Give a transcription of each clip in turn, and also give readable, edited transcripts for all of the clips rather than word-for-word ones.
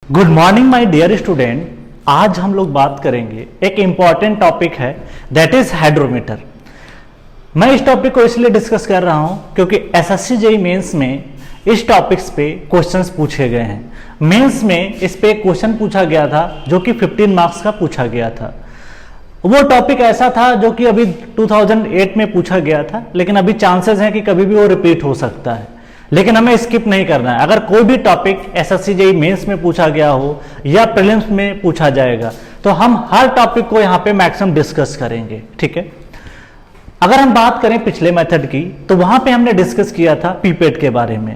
Good morning my dear student. आज हम लोग बात करेंगे, एक इंपॉर्टेंट टॉपिक है दैट इज हाइड्रोमीटर। मैं इस टॉपिक को इसलिए डिस्कस कर रहा हूं क्योंकि एसएससी जेईई मेंस में इस टॉपिक्स पे क्वेश्चंस पूछे गए हैं। मेंस में इस पे क्वेश्चन पूछा गया था जो कि 15 मार्क्स का पूछा गया था। वो टॉपिक ऐसा था जो कि अभी 2008 में पूछा गया था, लेकिन अभी चांसेस हैं कि कभी भी वो रिपीट हो सकता है, लेकिन हमें स्किप नहीं करना है। अगर कोई भी टॉपिक एसएससी जेईई मेंस में पूछा गया हो या प्रीलिम्स में पूछा जाएगा तो हम हर टॉपिक को यहाँ पे मैक्सिमम डिस्कस करेंगे, ठीक है। अगर हम बात करें पिछले मेथड की तो वहां पे हमने डिस्कस किया था पीपेट के बारे में।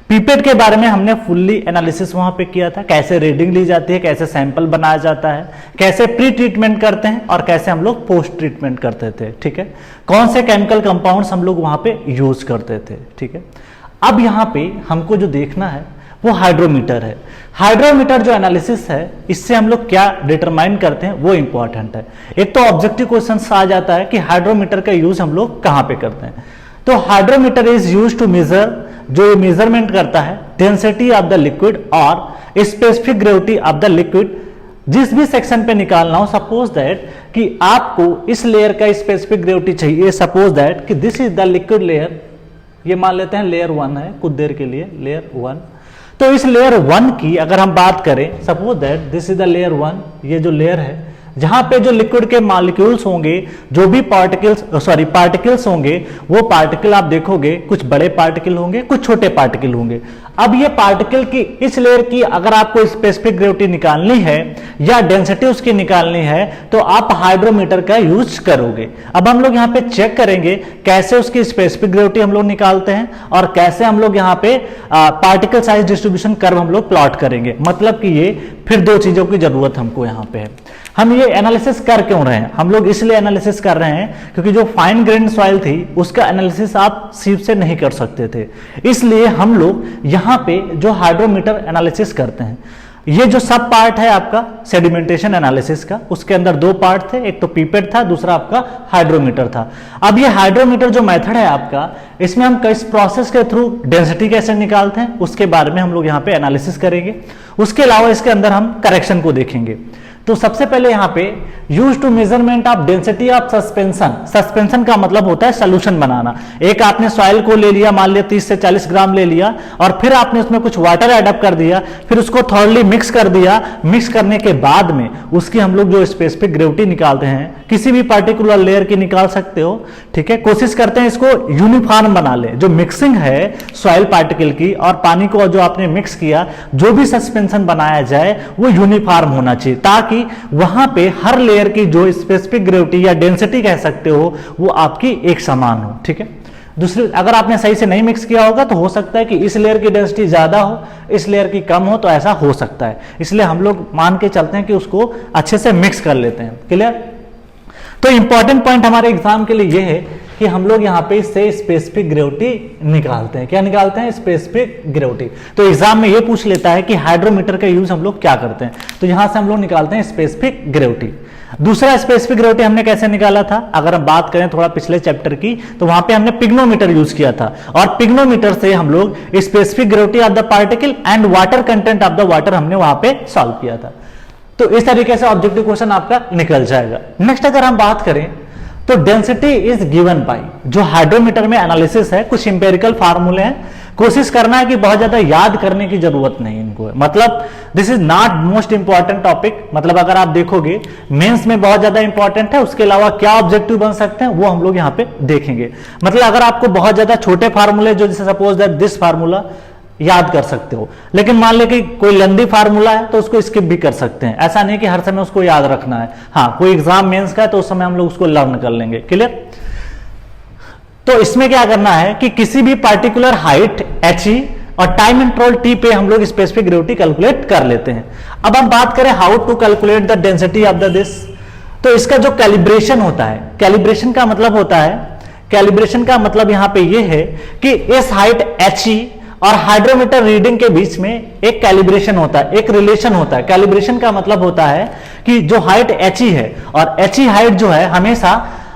पीपेट के बारे में हमने फुल्ली एनालिसिस वहां पे किया था, कैसे रीडिंग ली जाती है, कैसे सैंपल बनाया जाता है, कैसे प्री ट्रीटमेंट करते हैं और कैसे हम लोग पोस्ट ट्रीटमेंट करते थे, ठीक है। कौन से केमिकल कंपाउंड्स हम लोग वहां पे यूज करते थे, ठीक है। अब यहाँ पे हमको जो देखना है वो हाइड्रोमीटर है। हाइड्रोमीटर जो एनालिसिस है इससे हम लोग क्या डिटरमाइन करते हैं वो इंपॉर्टेंट है। एक तो ऑब्जेक्टिव क्वेश्चन आ जाता है कि हाइड्रोमीटर का यूज हम लोग कहाँ पे करते हैं। तो hydrometer is use to measure, जो मेजरमेंट करता है डेंसिटी ऑफ द लिक्विड और specific gravity of the liquid. जिस भी सेक्शन पे निकालना हो, सपोज दैट कि आपको इस लेयर का स्पेसिफिक ग्रेविटी चाहिए, सपोज दैट कि this is the liquid layer, ये मान लेते हैं लेयर 1 है कुछ देर के लिए, लेयर 1। तो इस लेयर 1 की अगर हम बात करें, suppose that this is the layer 1, ये जो लेयर है जहां पे जो लिक्विड के मॉलिक्यूल्स होंगे, जो भी पार्टिकल्स होंगे, वो पार्टिकल आप देखोगे कुछ बड़े पार्टिकल होंगे, कुछ छोटे पार्टिकल होंगे। अब ये पार्टिकल की इस लेयर की अगर आपको स्पेसिफिक ग्रेविटी निकालनी है या डेंसिटी उसकी निकालनी है तो आप हाइड्रोमीटर का यूज करोगे। अब हम लोग यहाँ पे चेक करेंगे कैसे उसकी स्पेसिफिक ग्रेविटी हम लोग निकालते हैं और कैसे हम लोग यहाँ पे पार्टिकल साइज डिस्ट्रीब्यूशन कर्व हम लोग प्लॉट करेंगे। मतलब कि ये फिर दो चीजों की जरूरत हमको यहाँ पे है। हम ये एनालिसिस कर क्यों रहे हैं? हम लोग इसलिए एनालिसिस कर रहे हैं क्योंकि जो फाइन ग्रेन सॉइल थी उसका एनालिसिस आप सीप से नहीं कर सकते थे, इसलिए हम लोग यहाँ पे जो हाइड्रोमीटर एनालिसिस करते हैं। ये जो सब पार्ट है आपका सेडिमेंटेशन एनालिसिस का, उसके अंदर दो पार्ट थे, एक तो पीपेट था, दूसरा आपका हाइड्रोमीटर था। अब ये हाइड्रोमीटर जो मेथड है आपका, इसमें हम किस प्रोसेस के थ्रू डेंसिटी कैसे निकालते हैं उसके बारे में हम लोग यहाँ पे एनालिसिस करेंगे। उसके अलावा इसके अंदर हम करेक्शन को देखेंगे। तो सबसे पहले यहाँ पे use to measurement of density of suspension. Suspension का मतलब होता है सोल्यूशन बनाना। एक आपने सॉइल को ले लिया, मान लिया 30 से 40 ग्राम ले लिया और फिर आपने उसमें कुछ वाटर एडअप कर दिया, फिर उसको थॉरली मिक्स कर दिया। मिक्स करने के बाद में उसकी हम लोग जो स्पेसिफिक ग्रेविटी निकालते हैं, किसी भी पर्टिकुलर लेयर की निकाल सकते हो, ठीक है। कोशिश करते हैं इसको यूनिफॉर्म बना ले। जो मिक्सिंग है सॉइल पार्टिकल की और पानी को जो आपने मिक्स किया, जो भी सस्पेंशन बनाया जाए वो यूनिफॉर्म होना चाहिए, ताकि वहां पे हर लेयर की जो स्पेसिफिक ग्रेविटी या डेंसिटी कह सकते हो वो आपकी एक समान हो, ठीक है। दूसरी, अगर आपने सही से नहीं मिक्स किया होगा तो हो सकता है कि इस लेयर की डेंसिटी ज्यादा हो, इस लेयर की कम हो, तो ऐसा हो सकता है। इसलिए हम लोग मान के चलते हैं कि उसको अच्छे से मिक्स कर लेते हैं। क्लियर? तो इंपॉर्टेंट पॉइंट हमारे एग्जाम के लिए यह है कि हम लोग यहाँ पे इससे स्पेसिफिक ग्रेविटी निकालते हैं। क्या निकालते हैं? Specific gravity. तो एग्जाम में ये पूछ लेता है कि हाइड्रोमीटर का यूज हम लोग क्या करते हैं, तो यहां से हम लोग निकालते हैं स्पेसिफिक ग्रेविटी। दूसरा स्पेसिफिक ग्रेविटी हमने कैसे निकाला था, अगर हम बात करें थोड़ा पिछले चैप्टर की, तो वहां पे हमने पिग्नोमीटर यूज किया था और पिग्नोमीटर से हम लोग specific gravity of the particle and water content of the water हमने वहां पे सॉल्व किया था। तो इस तरीके से ऑब्जेक्टिव क्वेश्चन आपका निकल जाएगा। नेक्स्ट अगर हम बात करें तो डेंसिटी इज गिवन बाय, जो हाइड्रोमीटर में एनालिसिस है, कुछ इंपेरिकल फार्मूले हैं। कोशिश करना है कि बहुत ज्यादा याद करने की जरूरत नहीं इनको, मतलब this is not most important topic. मतलब अगर आप देखोगे मेंस में बहुत ज्यादा इंपॉर्टेंट है, उसके अलावा क्या ऑब्जेक्टिव बन सकते हैं वो हम लोग यहाँ पे देखेंगे। मतलब अगर आपको बहुत ज्यादा छोटे फार्मूले, जो जैसे सपोज दैट दिस फार्मूला, याद कर सकते हो, लेकिन मान ले कि कोई लंबी फार्मूला है तो उसको स्किप भी कर सकते हैं। ऐसा नहीं कि हर समय उसको याद रखना है। हाँ, कोई एग्जाम मेंस का है तो उस समय हम लोग उसको लर्न कर लेंगे। क्लियर? तो इसमें क्या करना है कि किसी भी पार्टिकुलर हाइट HE और टाइम इंटरवल T पे हम लोग स्पेसिफिक ग्रेविटी कैलकुलेट कर लेते हैं। अब हम बात करें how to calculate the density of the this, तो इसका जो कैलिब्रेशन होता है, कैलिब्रेशन का मतलब होता है, कैलिब्रेशन का मतलब यहां पे ये है कि इस हाइट HE और हाइड्रोमीटर रीडिंग के बीच में एक कैलिब्रेशन होता है, एक रिलेशन होता है। कैलिब्रेशन का मतलब होता है कि जो हाइट HE है और HE हाइट जो है, हमेशा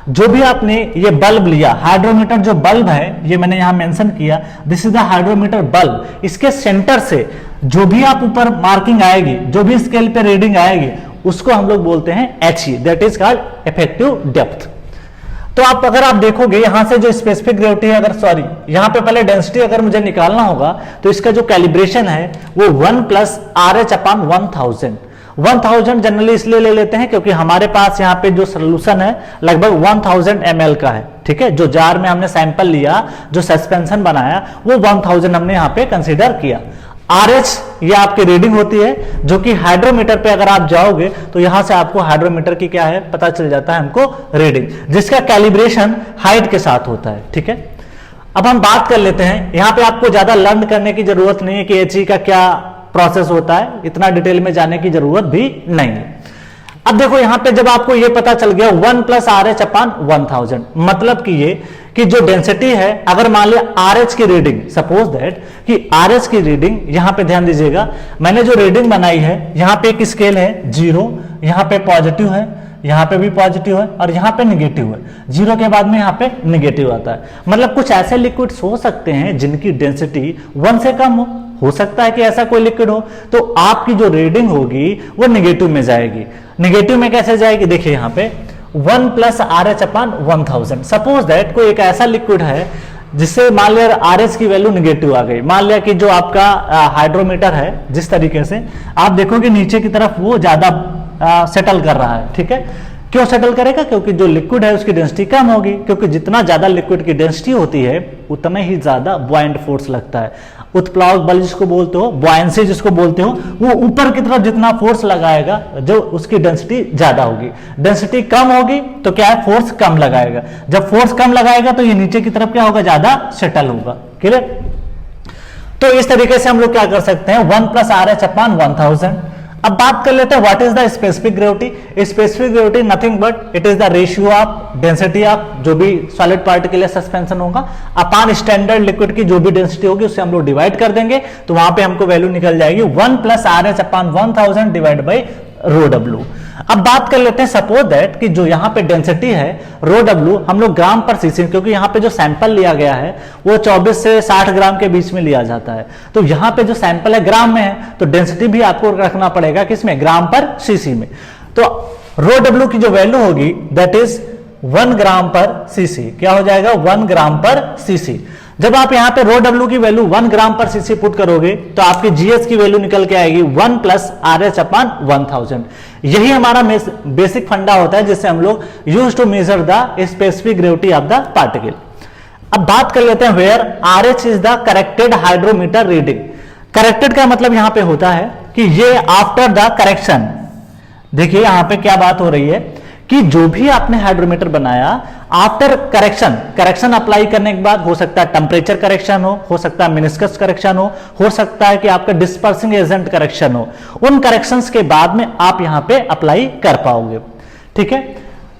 जो भी आपने ये बल्ब लिया, हाइड्रोमीटर जो बल्ब है, ये मैंने यहां मेंशन किया, this is the hydrometer bulb, इसके सेंटर से जो भी आप ऊपर मार्किंग आएगी, जो भी स्केल पे रीडिंग आएगी, उसको हम लोग बोलते हैं HE, that is called effective depth. तो आप अगर आप देखोगे यहां से जो स्पेसिफिक ग्रेविटी है, अगर सॉरी यहां पे पहले डेंसिटी अगर मुझे निकालना होगा तो इसका जो कैलिब्रेशन है वो 1 प्लस RH अपॉन 1000 जनरली इसलिए ले लेते हैं क्योंकि हमारे पास यहाँ पे जो सोल्यूशन है लगभग 1000 ml का है, ठीक है। जो जार में हमने सैंपल लिया, जो सस्पेंशन बनाया, वो 1000 हमने यहाँ पे कंसीडर किया। RH ये आपकी रीडिंग होती है, जो कि हाइड्रोमीटर पे अगर आप जाओगे तो यहां से आपको हाइड्रोमीटर की क्या है पता चल जाता है हमको रीडिंग, जिसका कैलिब्रेशन हाइट के साथ होता है, ठीक है। अब हम बात कर लेते हैं, यहां पे आपको ज्यादा लर्न करने की जरूरत नहीं है कि HE का क्या प्रोसेस होता है, इतना डिटेल में जाने की जरूरत भी नहीं है। अब देखो यहां पे जब आपको ये पता चल गया 1 प्लस RH अपॉन 1000, मतलब कि ये कि जो डेंसिटी है, अगर मान लिया RH की रीडिंग, सपोज दैट कि RH की रीडिंग, यहां पे ध्यान दीजिएगा, मैंने जो रीडिंग बनाई है यहां पे एक स्केल है 0, यहां पे पॉजिटिव है, यहां पे भी पॉजिटिव है और यहां पे निगेटिव है। 0 के बाद में यहां पे निगेटिव आता है, मतलब कुछ ऐसे लिक्विड्स हो सकते हैं जिनकी डेंसिटी 1 से कम हो सकता है कि ऐसा कोई लिक्विड हो, तो आपकी जो रीडिंग होगी वो निगेटिव में जाएगी। निगेटिव में कैसे जाएगी, देखिए यहां पे 1 plus RH upon 1000। Suppose that कोई एक ऐसा लिक्विड है जिससे मान लिया RH की वैल्यू निगेटिव आ गई, मान लिया कि जो आपका हाइड्रोमीटर है जिस तरीके से आप देखोगे नीचे की तरफ वो ज्यादा सेटल कर रहा है, ठीक है। क्यों सेटल करेगा, क्योंकि जो लिक्विड है उसकी डेंसिटी कम होगी, क्योंकि जितना ज्यादा लिक्विड की डेंसिटी होती है उतना ही ज्यादा बॉयंट फोर्स लगता है। उत्प्लावक बल जिसको बोलते हो, बॉयंसी जिसको बोलते हो, वो ऊपर की तरफ जितना फोर्स लगाएगा जो उसकी डेंसिटी ज्यादा होगी। डेंसिटी कम होगी तो क्या है, फोर्स कम लगाएगा। जब फोर्स कम लगाएगा तो ये नीचे की तरफ क्या होगा, ज्यादा सेटल होगा। क्लियर। तो इस तरीके से हम लोग क्या कर सकते हैं, 1 प्लस RH अपॉन 1000। अब बात कर लेते हैं what is the specific gravity. Specific gravity nothing but it is the ratio of density of जो भी सॉलिड पार्टिकल या सस्पेंशन होगा अपॉन स्टैंडर्ड लिक्विड की जो भी डेंसिटी होगी उससे हम लोग डिवाइड कर देंगे, तो वहां पे हमको वैल्यू निकल जाएगी 1 plus RH upon 1000 divide by rho W. अब बात कर लेते हैं सपोज दैट कि जो यहाँ पे डेंसिटी है रो डब्ल्यू हम लोग ग्राम पर सीसी, क्योंकि यहाँ पे जो सैंपल लिया गया है वो 24 से 60 ग्राम के बीच में लिया जाता है, तो यहाँ पे जो सैंपल है ग्राम में है, तो डेंसिटी भी आपको रखना पड़ेगा किसमें, ग्राम पर सीसी में। तो रो डब्ल्यू की जो वैल्यू होगी दैट इज 1 ग्राम पर सीसी, क्या हो जाएगा 1 ग्राम पर सीसी। जब आप यहां पे रो डब्ल्यू की वैल्यू 1 ग्राम पर सीसी पुट करोगे तो आपकी जीएस की वैल्यू निकल के आएगी 1 प्लस RH अपॉन 1000। यही हमारा बेसिक फंडा होता है जिससे हम लोग use to measure the specific gravity of the particle. अब बात कर लेते हैं where RH is the corrected hydrometer reading. Corrected का मतलब यहां पे होता है कि ये आफ्टर द करेक्शन, देखिए यहां पे क्या बात हो रही है कि जो भी आपने हाइड्रोमीटर बनाया आफ्टर करेक्शन, करेक्शन अप्लाई करने के बाद हो सकता है टेम्परेचर करेक्शन हो सकता है मिनिस्कस करेक्शन हो सकता है कि आपका डिस्पर्सिंग एजेंट करेक्शन हो, उन करेक्शंस के बाद में आप यहां पे अप्लाई कर पाओगे, ठीक है।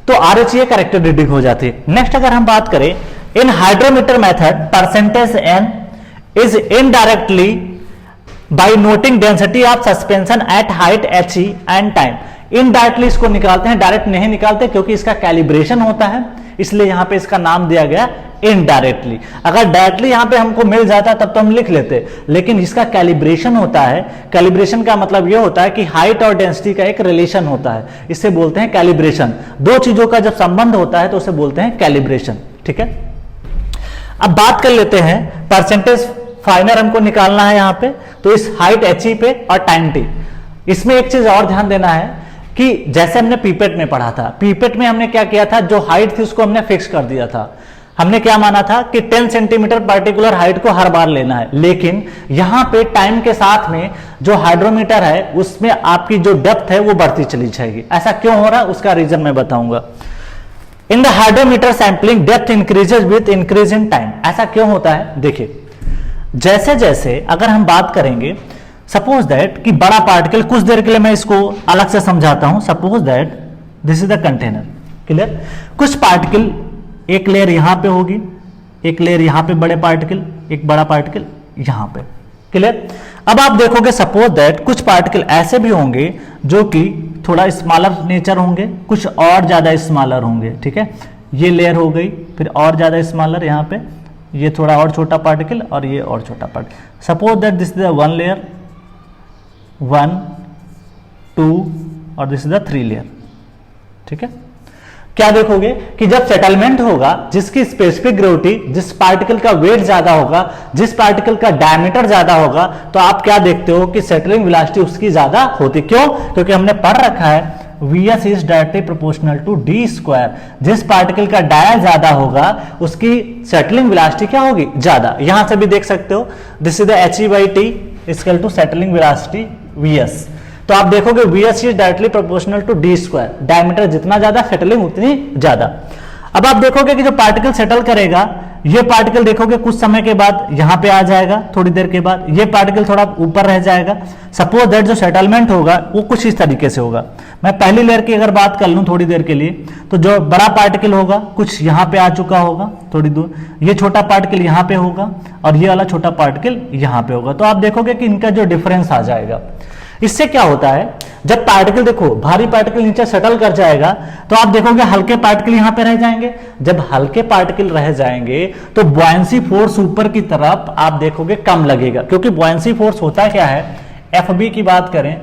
तो RH ये करेक्टेड रीडिंग हो जाती है। नेक्स्ट अगर हम बात करें in hydrometer method percentage n is indirectly by noting density of suspension at height HE and time. Indirectly इसको निकालते हैं, डायरेक्ट नहीं निकालते क्योंकि इसका कैलिब्रेशन होता है, इसलिए यहां पे इसका नाम दिया गया इनडायरेक्टली। अगर डायरेक्टली यहां पे हमको मिल जाता तब तो हम लिख लेते, लेकिन इसका कैलिब्रेशन होता है। कैलिब्रेशन का मतलब यह होता है कि हाइट और डेंसिटी का एक रिलेशन होता है, इससे बोलते हैं कैलिब्रेशन। दो चीजों का जब संबंध होता है तो उसे बोलते हैं कैलिब्रेशन, ठीक है। अब बात कर लेते हैं परसेंटेज फाइनर हमको निकालना है यहां पे, तो इस हाइट HE पे और टाइम t। इसमें एक चीज और ध्यान देना है कि जैसे हमने पीपेट में पढ़ा था, पीपेट में हमने क्या किया था, जो हाइट थी उसको हमने फिक्स कर दिया था। हमने क्या माना था कि 10 सेंटीमीटर पर्टिकुलर हाइट को हर बार लेना है, लेकिन यहां पे टाइम के साथ में जो हाइड्रोमीटर है उसमें आपकी जो डेप्थ है वो बढ़ती चली जाएगी। ऐसा क्यों हो रहा है उसका रीजन मैं बताऊंगा। In the hydrometer sampling depth increases with increase in time. ऐसा क्यों होता है, देखिए जैसे जैसे अगर हम बात करेंगे सपोज दैट कि बड़ा पार्टिकल, कुछ देर के लिए मैं इसको अलग से समझाता हूं। Suppose that this is the container, clear. कुछ पार्टिकल, एक लेयर यहां पे होगी, एक लेयर यहां पे बड़े पार्टिकल, एक बड़ा पार्टिकल यहां पे, क्लियर। अब आप देखोगे सपोज दैट कुछ पार्टिकल ऐसे भी होंगे जो कि थोड़ा स्मॉलर नेचर होंगे, कुछ और ज्यादा स्मॉलर होंगे, ठीक है। ये लेयर हो गई, फिर और ज्यादा स्मॉलर यहां पे, ये थोड़ा और छोटा पार्टिकल और ये और छोटा particle. Suppose that this is one layer, 1 2 और दिस इज द 3 लेयर। ठीक है, क्या देखोगे कि जब सेटलमेंट होगा, जिसकी स्पेसिफिक ग्रेविटी, जिस पार्टिकल का वेट ज्यादा होगा, जिस पार्टिकल का डायमीटर ज्यादा होगा, तो आप क्या देखते हो कि सेटलिंग वेलोसिटी उसकी ज्यादा होती। क्यों? क्योंकि हमने पढ़ रखा है Vs is directly proportional to D square. जिस पार्टिकल का डाया ज्यादा होगा उसकी सेटलिंग वेलोसिटी क्या होगी? ज्यादा। यहां से भी देख सकते हो, this is the He/T equal to settling velocity Vs। तो आप देखोगे Vs is directly proportional to D square, diameter जितना ज्यादा सेटलिंग उतनी ज्यादा। अब आप देखोगे कि जो पार्टिकल सेटल करेगा, ये पार्टिकल देखोगे कुछ समय के बाद यहां पे आ जाएगा, थोड़ी देर के बाद ये पार्टिकल थोड़ा ऊपर रह जाएगा। सपोज दैट जो सेटलमेंट होगा वो कुछ इस तरीके से होगा। मैं पहली लेयर की अगर बात कर लूं थोड़ी देर के लिए, तो जो बड़ा पार्टिकल होगा कुछ यहां पे आ चुका होगा थोड़ी दूर, ये छोटा पार्टिकल यहां पे होगा और ये वाला छोटा पार्टिकल यहां पे होगा। तो आप देखोगे कि इनका जो डिफरेंस आ जाएगा। इससे क्या होता है, जब पार्टिकल देखो भारी पार्टिकल नीचे सेटल कर जाएगा तो आप देखोगे हल्के पार्टिकल यहां पे रह जाएंगे। जब हल्के पार्टिकल रह जाएंगे तो बॉयंसी फोर्स ऊपर की तरफ आप देखोगे कम लगेगा, क्योंकि बॉयंसी फोर्स होता क्या है, एफ की बात करें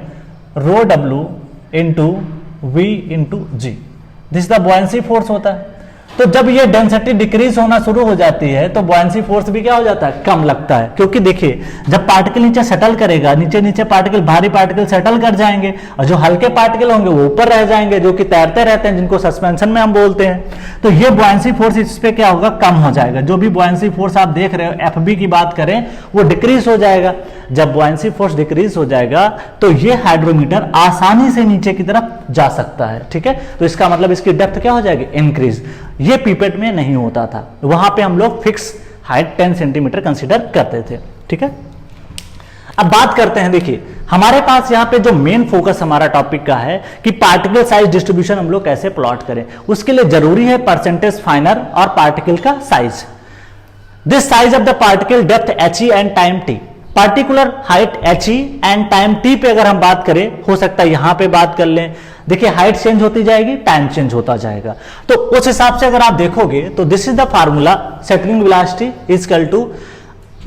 rho W into V into G, this the buoyancy force होता है। तो जब ये डेंसिटी डिक्रीज होना शुरू हो जाती है तो बॉयंसी फोर्स भी क्या हो जाता है, कम लगता है। क्योंकि देखिए जब पार्टिकल नीचे सेटल करेगा, नीचे नीचे पार्टिकल, भारी पार्टिकल सेटल कर जाएंगे और जो हल्के पार्टिकल होंगे वो ऊपर रह जाएंगे, जो कि तैरते रहते हैं, जिनको सस्पेंशन में हम बोलते हैं। तो ये बॉयंसी फोर्स इस पे क्या होगा, कम हो जाएगा। जो भी बॉयंसी फोर्स आप देख रहे हो एफ की बात करें वो डिक्रीज हो जाएगा। जब बॉयंसी फोर्स डिक्रीज हो जाएगा तो ये हाइड्रोमीटर आसानी से नीचे की तरफ जा सकता है। ठीक है, तो इसका मतलब इसकी डेप्थ क्या हो जाएगी, इंक्रीज। ये पीपेट में नहीं होता था, वहां पे हम लोग फिक्स हाइट 10 सेंटीमीटर कंसीडर करते थे। ठीक है, अब बात करते हैं, देखिए हमारे पास यहां पे जो मेन फोकस हमारा टॉपिक का है कि पार्टिकल साइज डिस्ट्रीब्यूशन हम लोग कैसे प्लॉट करें। उसके लिए जरूरी है परसेंटेज फाइनर और पार्टिकल का size. This size of the particle depth He and time T, particular height He and time T पे अगर हम बात करें, हो सकता है यहां पे बात कर लें। देखिए हाइट चेंज होती जाएगी, टाइम चेंज होता जाएगा। तो उस हिसाब से अगर आप देखोगे तो this is the formula, settling velocity is equal to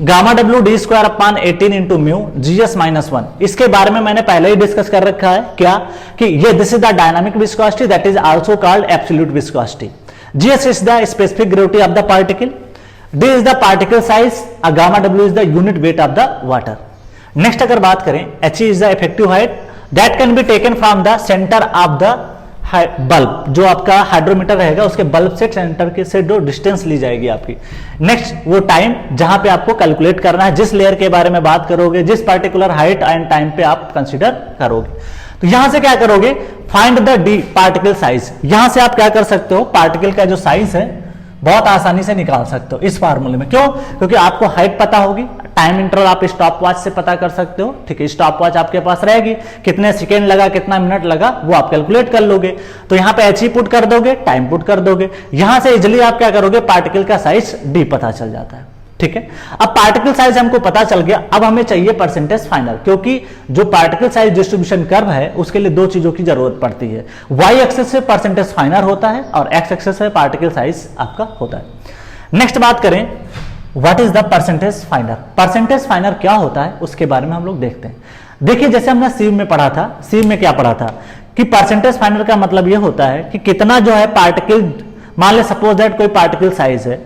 gamma W D square upon 18 into mu GS minus 1। इसके बारे में मैंने पहले ही डिस्कस कर रखा है, क्या कि ये this is the dynamic viscosity that is also called absolute viscosity. GS is the specific gravity of the particle, D is the particle size, gamma W is the unit weight of the water. Next अगर बात करें, He is the effective height that can be taken from the center of the bulb, जो आपका hydrometer रहेगा उसके bulb से centre के से जो डिस्टेंस ली जाएगी आपकी। नेक्स्ट वो टाइम जहां पे आपको कैलकुलेट करना है, जिस लेयर के बारे में बात करोगे, जिस पार्टिकुलर हाइट एंड टाइम पे आप कंसीडर करोगे। तो यहां से क्या करोगे, find the D particle size. यहां से आप क्या कर सकते हो, पार्टिकल का जो साइज है बहुत आसानी से निकाल सकते हो इस फार्मूले में। क्यों? क्योंकि आपको हाइट पता होगी, टाइम इंटरवल आप स्टॉप वॉच से पता कर सकते हो। ठीक है, स्टॉप वॉच आपके पास रहेगी, कितने सेकेंड लगा, कितना मिनट लगा, वो आप कैलकुलेट कर लोगे। तो यहां पे He पुट कर दोगे, टाइम पुट कर दोगे, यहां से इजिली आप क्या करोगे, पार्टिकल का साइज D पता चल जाता है। ठीक है, अब पार्टिकल साइज हमको पता चल गया, अब हमें चाहिए परसेंटेज फाइनल, क्योंकि जो पार्टिकल साइज डिस्ट्रीब्यूशन कर्व है उसके लिए दो चीजों की जरूरत पड़ती है। वाई एक्सेस से परसेंटेज फाइनल होता है और एक्स एक्सेस से पार्टिकल साइज आपका होता है। नेक्स्ट बात करें, what is the percentage final. Percentage final क्या होता है उसके बारे में हम लोग देखते हैं। देखिए जैसे हमने सीव में पढ़ा था, सीव में क्या पढ़ा था कि परसेंटेज फाइनल का मतलब यह होता है कि कितना जो है पार्टिकल, मान ले सपोज दैट कोई पार्टिकल साइज है,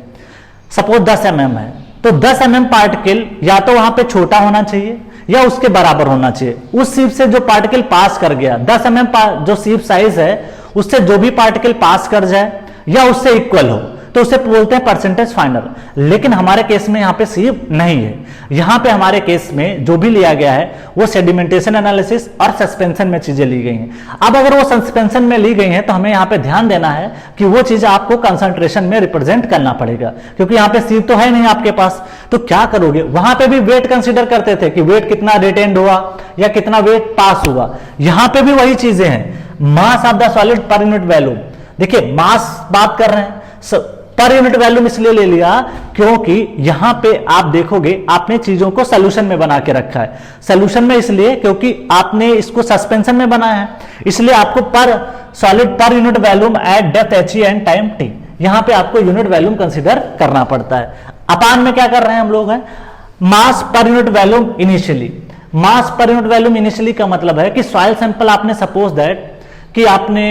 सपोज 10 mm है, तो 10 mm पार्टिकल या तो वहां पे छोटा होना चाहिए या उसके बराबर होना चाहिए। उस सीप से जो पार्टिकल पास कर गया, 10 mm जो सीप साइज है उससे जो भी पार्टिकल पास कर जाए या उससे इक्वल हो तो उसे बोलते हैं परसेंटेज फाइनल। लेकिन हमारे केस में यहाँ पे सीप नहीं है, यहाँ पे हमारे केस में जो भी लिया गया है वो सेडिमेंटेशन एनालिसिस और सस्पेंशन में चीजें ली गई हैं। अब अगर वो सस्पेंशन में ली गई हैं तो हमें यहाँ पे ध्यान देना है कि वो चीज आपको कंसंट्रेशन में रिप्रेजेंट करना पड़ेगा, क्योंकि यहाँ पे सीप तो है नहीं आपके पास। तो क्या करोगे, वहां पे भी वेट कंसिडर करते थे कि वेट कितना रिटेन्ड हुआ या कितना वेट पास हुआ, यहाँ पे भी वही चीजें हैं। Mass of the solid per unit value, देखिए मास बात कर रहे हैं, पर यूनिट वैल्यूम इसलिए ले लिया क्योंकि यहां पे आप देखोगे आपने चीजों को सोल्यूशन में बना के रखा है। सोल्यूशन में इसलिए क्योंकि आपने इसको सस्पेंशन में बनाया है, इसलिए आपको पर solid per unit volume eight depth He and time T, यहां पे आपको यूनिट वैल्यूम कंसीडर करना पड़ता है। अपान में क्या कर रहे हैं हम लोग हैं, मास पर यूनिट वैल्यूम इनिशियली, मास पर यूनिट वॉल्यूम इनिशियली का मतलब है कि सॉइल सैंपल आपने सपोज दैट कि आपने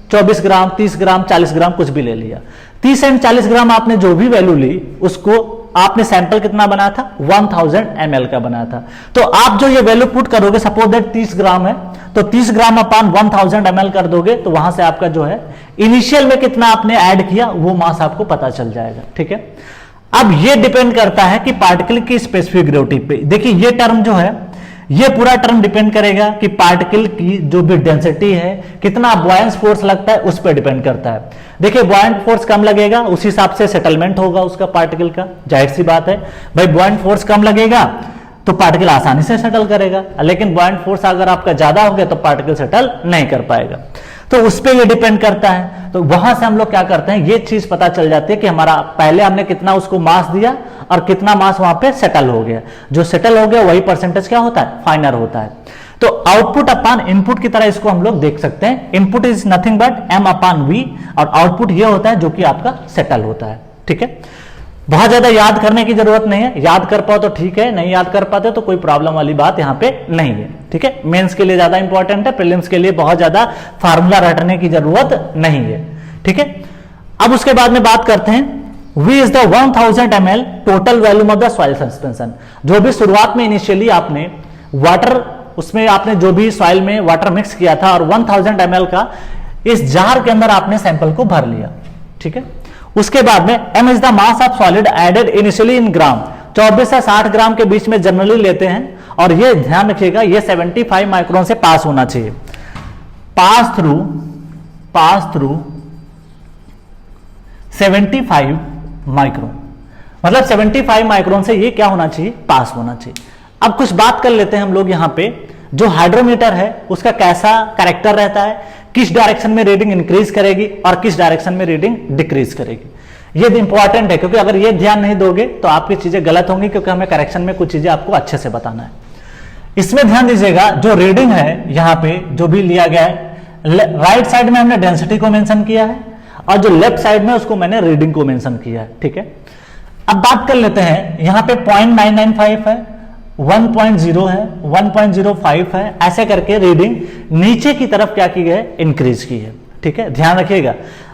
24 ग्राम 30 ग्राम 40 ग्राम कुछ भी ले लिया, 30 एंड 40 ग्राम आपने जो भी वैल्यू ली उसको आपने सैंपल कितना बनाया था 1000 ml का बनाया था। तो आप जो ये वैल्यू पुट करोगे सपोज दैट 30 ग्राम है तो 30 ग्राम अपान 1000 ml कर दोगे तो वहां से आपका जो है इनिशियल में कितना आपने ऐड किया वो मास आपको पता चल जाएगा। ठीक है, अब ये डिपेंड करता है कि पार्टिकल की स्पेसिफिक ग्रेविटी पे। देखिए ये टर्म जो है ये पूरा टर्म डिपेंड करेगा कि पार्टिकल की जो भी डेंसिटी है कितना बॉयंस फोर्स लगता है उस पर डिपेंड करता है। देखिए बॉयंट फोर्स कम लगेगा उस हिसाब से सेटलमेंट होगा उसका पार्टिकल का, जाहिर सी बात है भाई। बॉयंट फोर्स कम लगेगा तो पार्टिकल आसानी से सेटल करेगा, लेकिन बॉयंट फोर्स अगर आपका ज्यादा हो गया तो पार्टिकल सेटल नहीं कर पाएगा। तो उस पर ये डिपेंड करता है। तो वहां से हम लोग क्या करते हैं ये चीज पता चल जाती है कि हमारा पहले हमने कितना उसको मास दिया और कितना मास वहां पे सेटल हो गया। जो सेटल हो गया वही परसेंटेज क्या होता है फाइनल होता है। तो आउटपुट अपान इनपुट की तरह इसको हम लोग देख सकते हैं। Input is nothing but m upon V और आउटपुट ये होता है जो कि आपका सेटल होता है। ठीक है, बहुत ज्यादा याद करने की जरूरत नहीं है, याद कर पाओ तो ठीक है, नहीं याद कर पाते तो कोई प्रॉब्लम वाली बात यहां पे नहीं है। ठीक है, मेंस के लिए ज्यादा इंपॉर्टेंट है, प्रीलिम्स के लिए बहुत ज्यादा फार्मूला रटने की जरूरत नहीं है। ठीक है, अब उसके बाद में बात करते हैं V is the 1000 ml total volume of the soil suspension. जो भी शुरुआत में इनिशियली आपने वाटर उसमें आपने जो भी सॉइल में वाटर मिक्स किया था और 1000 ml का इस जार के अंदर आपने सैंपल को भर लिया। ठीक है, उसके बाद में m is the mass of solid added initially in gram. 24 से 60 ग्राम के बीच में जनरली लेते हैं और ये ध्यान रखिएगा ये 75 माइक्रोन से पास होना चाहिए। पास थ्रू 75 माइक्रोन मतलब 75 माइक्रोन से ये क्या होना चाहिए पास होना चाहिए। अब कुछ बात कर लेते हैं हम लोग यहाँ पे जो हाइड्रोमीटर है उसका कैसा कैरेक्टर रहता है, किस डायरेक्शन में रीडिंग इंक्रीज करेगी और किस डायरेक्शन में रीडिंग डिक्रीज करेगी। ये इंपॉर्टेंट है क्योंकि अगर ये ध्यान नहीं दोगे तो आपकी चीजें गलत होंगी, क्योंकि हमें करेक्शन में कुछ चीजें आपको अच्छे से बताना है। इसमें ध्यान दीजिएगा जो रीडिंग है यहाँ पे जो भी लिया गया है, राइट साइड में हमने डेंसिटी को मेंशन किया है और जो लेफ्ट साइड में उसको मैंने रीडिंग को मेंशन किया है। ठीक है, अब बात कर लेते हैं यहाँ पे 0.995 है, 1.0 है, 1.05 है, ऐसे करके रीडिंग नीचे की तरफ क्या की है इंक्रीज की है। ठीक है, ध्यान रखिएगा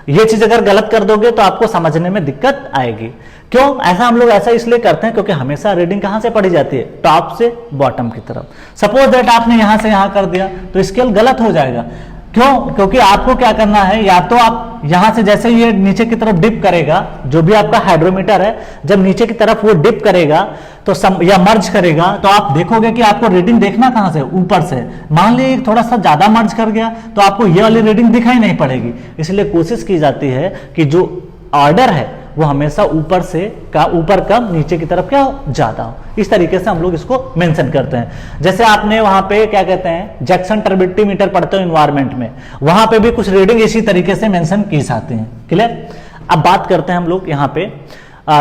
ये चीज अगर गलत कर दोगे तो आपको समझने में दिक्कत आएगी। क्यों ऐसा हम लोग ऐसा इसलिए करते हैं क्योंकि हमेशा रीडिंग कहां से पढ़ी जाती है टॉप से बॉटम की तरफ। सपोज दैट आपने यहां से यहां कर दिया तो स्केल गलत हो जाएगा। क्यों? क्योंकि आपको क्या करना है, या तो आप यहां से जैसे ये नीचे की तरफ डिप करेगा, जो भी आपका हाइड्रोमीटर है जब नीचे की तरफ वो डिप करेगा तो या मर्ज करेगा तो आप देखोगे कि आपको रीडिंग देखना कहां से, ऊपर से। मान लीजिए थोड़ा सा ज्यादा मर्ज कर गया तो आपको ये वाली रीडिंग दिखाई नहीं पड़ेगी। इसलिए कोशिश की जाती है कि जो ऑर्डर है वो हमेशा ऊपर से का ऊपर कम नीचे की तरफ क्या हो ज्यादा हो। इस तरीके से हम लोग इसको मेंशन करते हैं। जैसे आपने वहां पे क्या कहते हैं जैक्सन टर्बिडिटी मीटर पढ़ते हो एनवायरमेंट में, वहां पे भी कुछ रीडिंग इसी तरीके से मेंशन की जाती हैं। क्लियर? अब बात करते हैं हम लोग यहाँ पे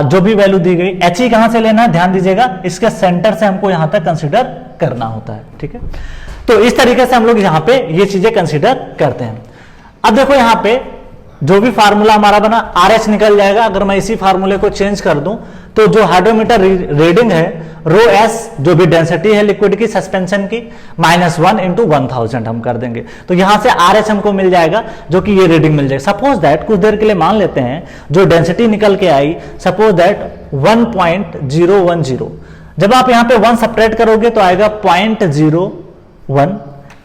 जो भी वैल्यू दी गई एच ई कहां से लेना है, ध्यान दीजिएगा इसके सेंटर से हमको यहां तक कंसिडर करना होता है। ठीक है, तो इस तरीके से हम लोग यहाँ पे ये चीजें कंसिडर करते हैं। अब देखो यहाँ पे जो भी फार्मूला हमारा बना RH निकल जाएगा। अगर मैं इसी फार्मूले को चेंज कर दूं तो जो हाइड्रोमीटर रीडिंग है रो एस जो भी डेंसिटी है लिक्विड की सस्पेंशन की -1 × 1000 हम कर देंगे तो यहां से RH हमको मिल जाएगा जो कि ये रीडिंग मिल जाएगा। सपोज दैट कुछ देर के लिए मान लेते हैं जो डेंसिटी निकल के आई सपोज दैट 1.010। जब आप यहां पे 1 सेपरेट करोगे तो आएगा 0.01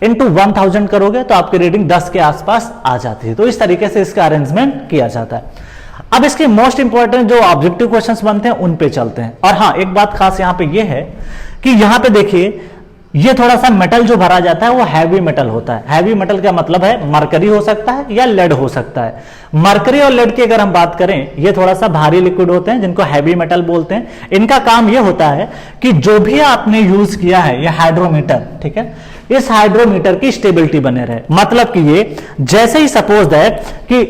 इंटू 1000 करोगे तो आपकी रीडिंग 10 के आसपास आ जाती है। तो इस तरीके से इसका अरेंजमेंट किया जाता है। अब इसके मोस्ट इंपॉर्टेंट जो ऑब्जेक्टिव क्वेश्चंस बनते हैं उन पे चलते हैं। और हाँ, एक बात खास यहाँ पे ये है कि यहाँ पे देखिए ये थोड़ा सा मेटल जो भरा जाता है वो हैवी मेटल होता है। हैवी मेटल का मतलब है मरकरी हो सकता है या लेड हो सकता है। मरकरी और लेड की अगर हम बात करें ये थोड़ा सा भारी लिक्विड होते हैं जिनको हैवी मेटल बोलते हैं। इनका काम ये होता है कि जो भी आपने यूज किया है ये हाइड्रोमीटर, ठीक है, इस हाइड्रोमीटर की स्टेबिलिटी बने रहे। मतलब कि ये जैसे ही सपोज दैट कि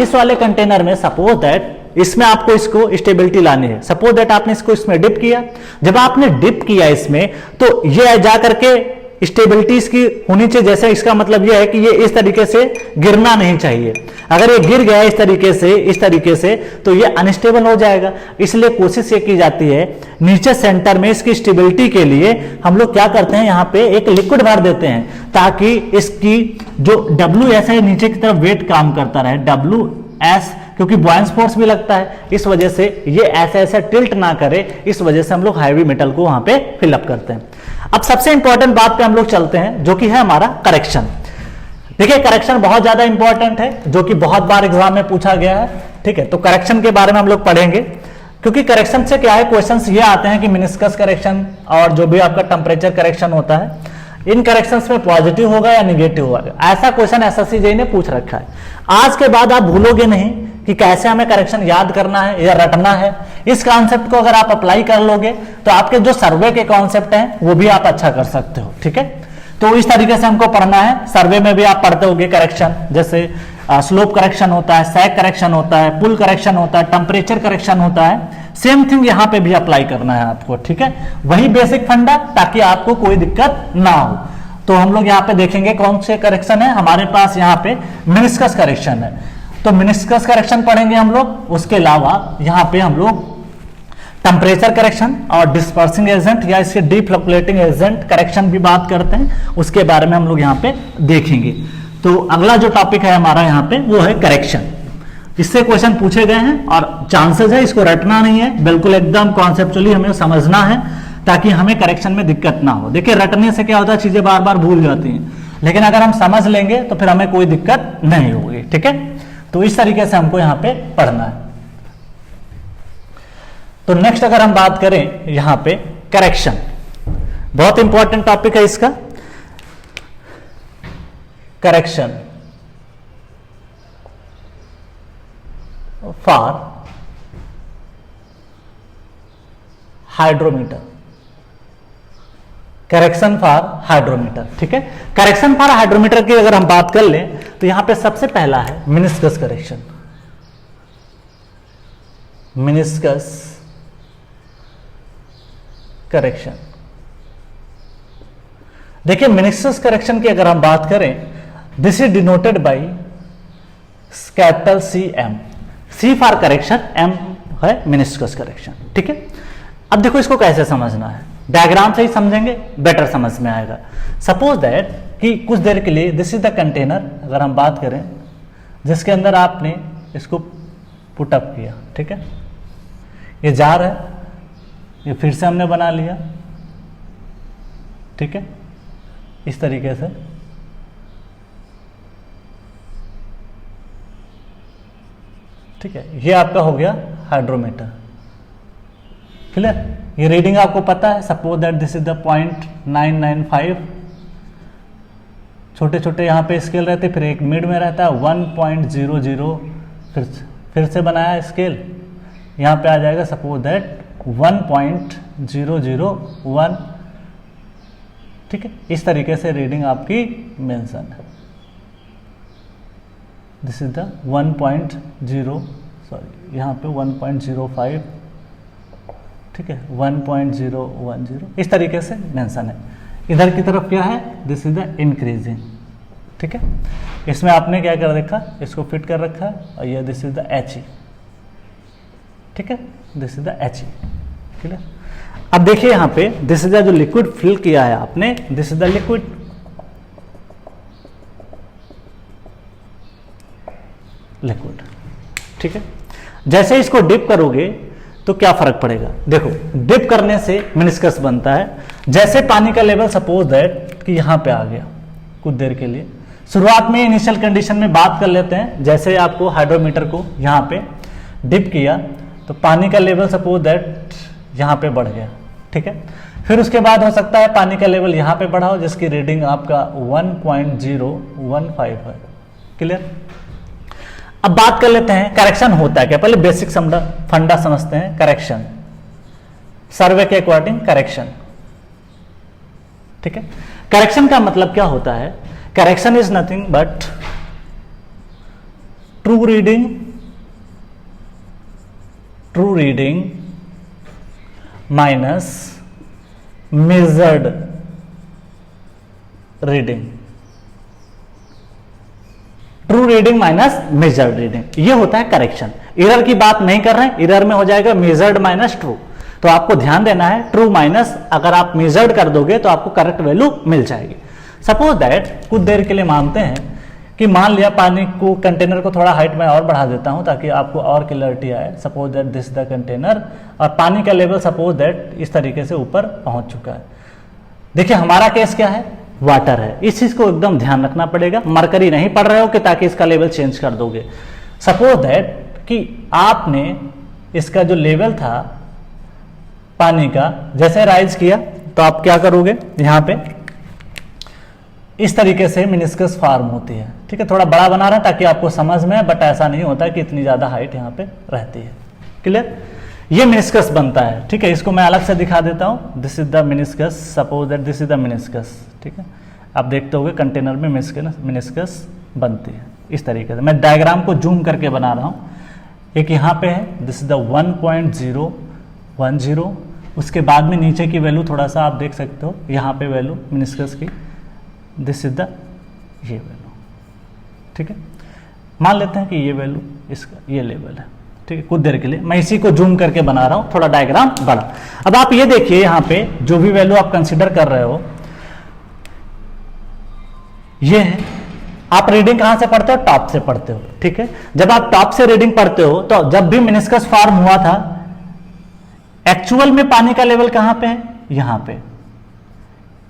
इस वाले कंटेनर में सपोज दैट इसमें आपको इसको स्टेबिलिटी लानी है। सपोज दैट आपने इसको इसमें डिप किया, जब आपने डिप किया इसमें तो ये जा करके स्टेबिलिटी इसकी होनी चाहिए, जैसे इसका मतलब यह है कि ये इस तरीके से गिरना नहीं चाहिए। अगर ये गिर गया इस तरीके से तो ये अनस्टेबल हो जाएगा। इसलिए कोशिश ये की जाती है नीचे सेंटर में इसकी स्टेबिलिटी के लिए हम लोग क्या करते हैं, यहाँ पे एक लिक्विड भर देते हैं ताकि इसकी जो WS है नीचे की तरफ वेट काम करता रहे, WS, क्योंकि बॉयंस फोर्स भी लगता है, इस वजह से ये ऐसे टिल्ट ना करे, इस वजह से हम लोग हैवी मेटल को वहां पे फिलअप करते हैं। अब सबसे इंपॉर्टेंट बात पे हम लोग चलते हैं जो कि है हमारा करेक्शन। देखिए करेक्शन बहुत ज्यादा इंपॉर्टेंट है, जो कि बहुत बार एग्जाम में पूछा गया है। ठीक है, तो करेक्शन के बारे में हम लोग पढ़ेंगे, क्योंकि करेक्शन से क्या है, क्वेश्चंस ये आते हैं कि मेनिस्कस करेक्शन और जो भी आपका टेम्परेचर करेक्शन होता है, इन करेक्शंस में पॉजिटिव होगा या निगेटिव होगा, ऐसा क्वेश्चन एसएससी जेईई ने पूछ रखा है। आज के बाद आप भूलोगे नहीं कि कैसे हमें करेक्शन याद करना है या रटना है। इस कॉन्सेप्ट को अगर आप अप्लाई कर लोगे तो आपके जो सर्वे के कॉन्सेप्ट हैं वो भी आप अच्छा कर सकते हो। ठीक है, तो इस तरीके से हमको पढ़ना है। सर्वे में भी आप पढ़ते होगे करेक्शन, जैसे स्लोप करेक्शन होता है, सैग करेक्शन होता है, पुल करेक्शन होता है, टेम्परेचर करेक्शन होता है। सेम थिंग यहाँ पे भी अप्लाई करना है आपको। ठीक है, वही बेसिक फंडा, ताकि आपको कोई दिक्कत ना हो। तो हम लोग यहाँ पे देखेंगे कौन से करेक्शन है हमारे पास। यहाँ पे मेनिस्कस करेक्शन है, तो मेनिस्कस करेक्शन पढ़ेंगे हम लोग। उसके अलावा यहाँ पे हम लोग टेम्परेचर करेक्शन और डिस्पर्सिंग एजेंट या इसके डिफ्लक्चुएटिंग एजेंट करेक्शन भी बात करते हैं, उसके बारे में हम लोग यहाँ पे देखेंगे। तो अगला जो टॉपिक है हमारा यहाँ पे वो है करेक्शन। इससे क्वेश्चन पूछे गए हैं और चांसेस है, इसको रटना नहीं है, बिल्कुल एकदम कॉन्सेप्चुअली हमें समझना है ताकि हमें करेक्शन में दिक्कत ना हो। देखिए रटने से क्या होता है, चीजें बार बार भूल जाती हैं, लेकिन अगर हम समझ लेंगे तो फिर हमें कोई दिक्कत नहीं होगी। ठीक है, तो इस तरीके से हमको यहाँ पे पढ़ना है। तो नेक्स्ट अगर हम बात करें यहाँ पे करेक्शन, बहुत इंपॉर्टेंट टॉपिक है इसका, correction for hydrometer, correction for hydrometer. ठीक है, करेक्शन फॉर हाइड्रोमीटर की अगर हम बात कर लें तो यहां पे सबसे पहला है मेनिस्कस करेक्शन। मेनिस्कस करेक्शन, देखिए मेनिस्कस करेक्शन की अगर हम बात करें, this is denoted by capital CM, C for correction, M है मेनिस्कस करेक्शन। ठीक है, अब देखो इसको कैसे समझना है, डायग्राम से ही समझेंगे बेटर समझ में आएगा। सपोज दैट कि कुछ देर के लिए दिस इज द कंटेनर, अगर हम बात करें जिसके अंदर आपने इसको पुटअप किया। ठीक है, ये जार है, ये फिर से हमने बना लिया। ठीक है, इस तरीके से ठीक है, ये आपका हो गया हाइड्रोमीटर। क्लियर, ये रीडिंग आपको पता है। Suppose that this is the 0.995, छोटे छोटे यहाँ पे स्केल रहते, फिर एक मिड में रहता है 1.00, फिर से बनाया स्केल, यहाँ पे आ जाएगा सपोज दैट 1.001। ठीक है, इस तरीके से रीडिंग आपकी मेंशन है। दिस इज द 1.0, सॉरी यहाँ पे 1.05, ठीक है 1.010, इस तरीके से मेंशन है। इधर की तरफ क्या है, दिस इज द इंक्रीजिंग। ठीक है, इसमें आपने क्या कर रखा, इसको फिट कर रखा है, और ये दिस इज द HE। ठीक है, this is the HE। Clear, अब देखिए यहाँ पे दिस इज द जो लिक्विड फिल किया है आपने, this is the liquid. Liquid, ठीक है, जैसे इसको डिप करोगे तो क्या फर्क पड़ेगा, देखो डिप करने से मेनिस्कस बनता है। जैसे पानी का लेवल सपोज दैट कि यहां पे आ गया, कुछ देर के लिए शुरुआत में इनिशियल कंडीशन में बात कर लेते हैं। जैसे आपको हाइड्रोमीटर को यहां पे डिप किया तो पानी का लेवल सपोज दैट यहां पे बढ़ गया। ठीक है, फिर उसके बाद हो सकता है पानी का लेवल यहां पे बढ़ा हो, जिसकी रीडिंग आपका 1.015 है। क्लियर, अब बात कर लेते हैं करेक्शन होता है क्या। पहले बेसिक फंडा समझते हैं। करेक्शन, सर्वे के अकॉर्डिंग करेक्शन। ठीक है, करेक्शन का मतलब क्या होता है, correction is nothing but true reading minus measured reading, true reading minus measured reading, ये होता है करेक्शन। एरर की बात नहीं कर रहे हैं, एरर में हो जाएगा मेजर्ड माइनस ट्रू। तो आपको ध्यान देना है ट्रू माइनस अगर आप मेजर्ड कर दोगे तो आपको करेक्ट वैल्यू मिल जाएगी। सपोज दैट कुछ देर के लिए मानते हैं कि मान लिया पानी को, कंटेनर को थोड़ा हाइट में और बढ़ा देता हूं ताकि आपको और क्लियरिटी आए। Suppose that this the container और पानी का लेवल सपोज दैट इस तरीके से ऊपर पहुंच चुका है। देखिए हमारा केस क्या है, वाटर है, इस चीज को एकदम ध्यान रखना पड़ेगा। मरकरी नहीं पढ़ रहे हो कि ताकि इसका लेवल चेंज कर दोगे। सपोज दैट कि आपने इसका जो लेवल था पानी का जैसे राइज किया तो आप क्या करोगे, यहां पे इस तरीके से मिनिस्कस फॉर्म होती है। ठीक है, थोड़ा बड़ा बना रहा है ताकि आपको समझ में, बट ऐसा नहीं होता कि इतनी ज्यादा हाइट यहाँ पे रहती है। क्लियर, ये मिनिस्कस बनता है। ठीक है, इसको मैं अलग से दिखा देता हूं। This is the meniscus, suppose that this is the meniscus. ठीक है, आप देखते होगे कंटेनर में मिनिस्कस बनती है इस तरीके से। मैं डायग्राम को जूम करके बना रहा हूं। एक यहाँ पे है, दिस इज द 1.010, उसके बाद में नीचे की वैल्यू थोड़ा सा आप देख सकते हो, यहाँ पे वैल्यू मिनिस्कस की, दिस इज द ये वैल्यू। ठीक है, मान लेते हैं कि ये वैल्यू इसका ये लेवल है। ठीक है, कुछ देर के लिए मैं इसी को जूम करके बना रहा हूं, थोड़ा डायग्राम बड़ा। अब आप ये देखिए यहाँ पे जो भी वैल्यू आप कंसीडर कर रहे हो ये है। आप रीडिंग कहां से पढ़ते हो, टॉप से पढ़ते हो। ठीक है, जब आप टॉप से रीडिंग पढ़ते हो तो जब भी मिनिस्कस फॉर्म हुआ था एक्चुअल में पानी का लेवल कहां पे है, यहां पे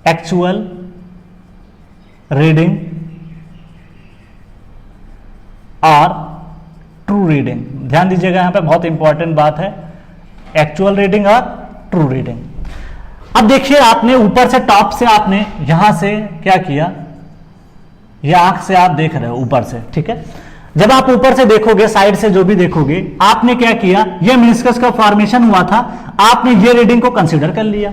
एक्चुअल रीडिंग और ट्रू रीडिंग। ध्यान दीजिएगा यहां पे बहुत इंपॉर्टेंट बात है, एक्चुअल रीडिंग और ट्रू रीडिंग। अब देखिए आपने ऊपर से टॉप से आपने यहां से क्या किया, यह आंख से आप देख रहे हो ऊपर से। ठीक है, जब आप ऊपर से देखोगे, साइड से जो भी देखोगे, आपने क्या किया, यह मिनिस्कस का फॉर्मेशन हुआ था, आपने ये रीडिंग को कंसीडर कर लिया।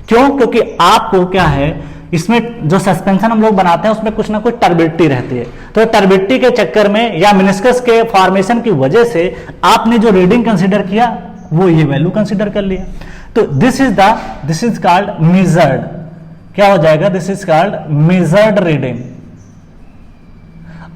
क्यों, क्योंकि आपको क्या है, इसमें जो सस्पेंशन हम लोग बनाते हैं उसमें कुछ ना कुछ टर्बिडिटी रहती है। तो टर्बिडिटी के चक्कर में या मिनिस्कस के फॉर्मेशन की वजह से आपने जो रीडिंग कंसीडर किया वो ये वैल्यू कंसीडर कर लिया। तो दिस इज कॉल्ड मेजर्ड। क्या हो जाएगा, this is called measured reading.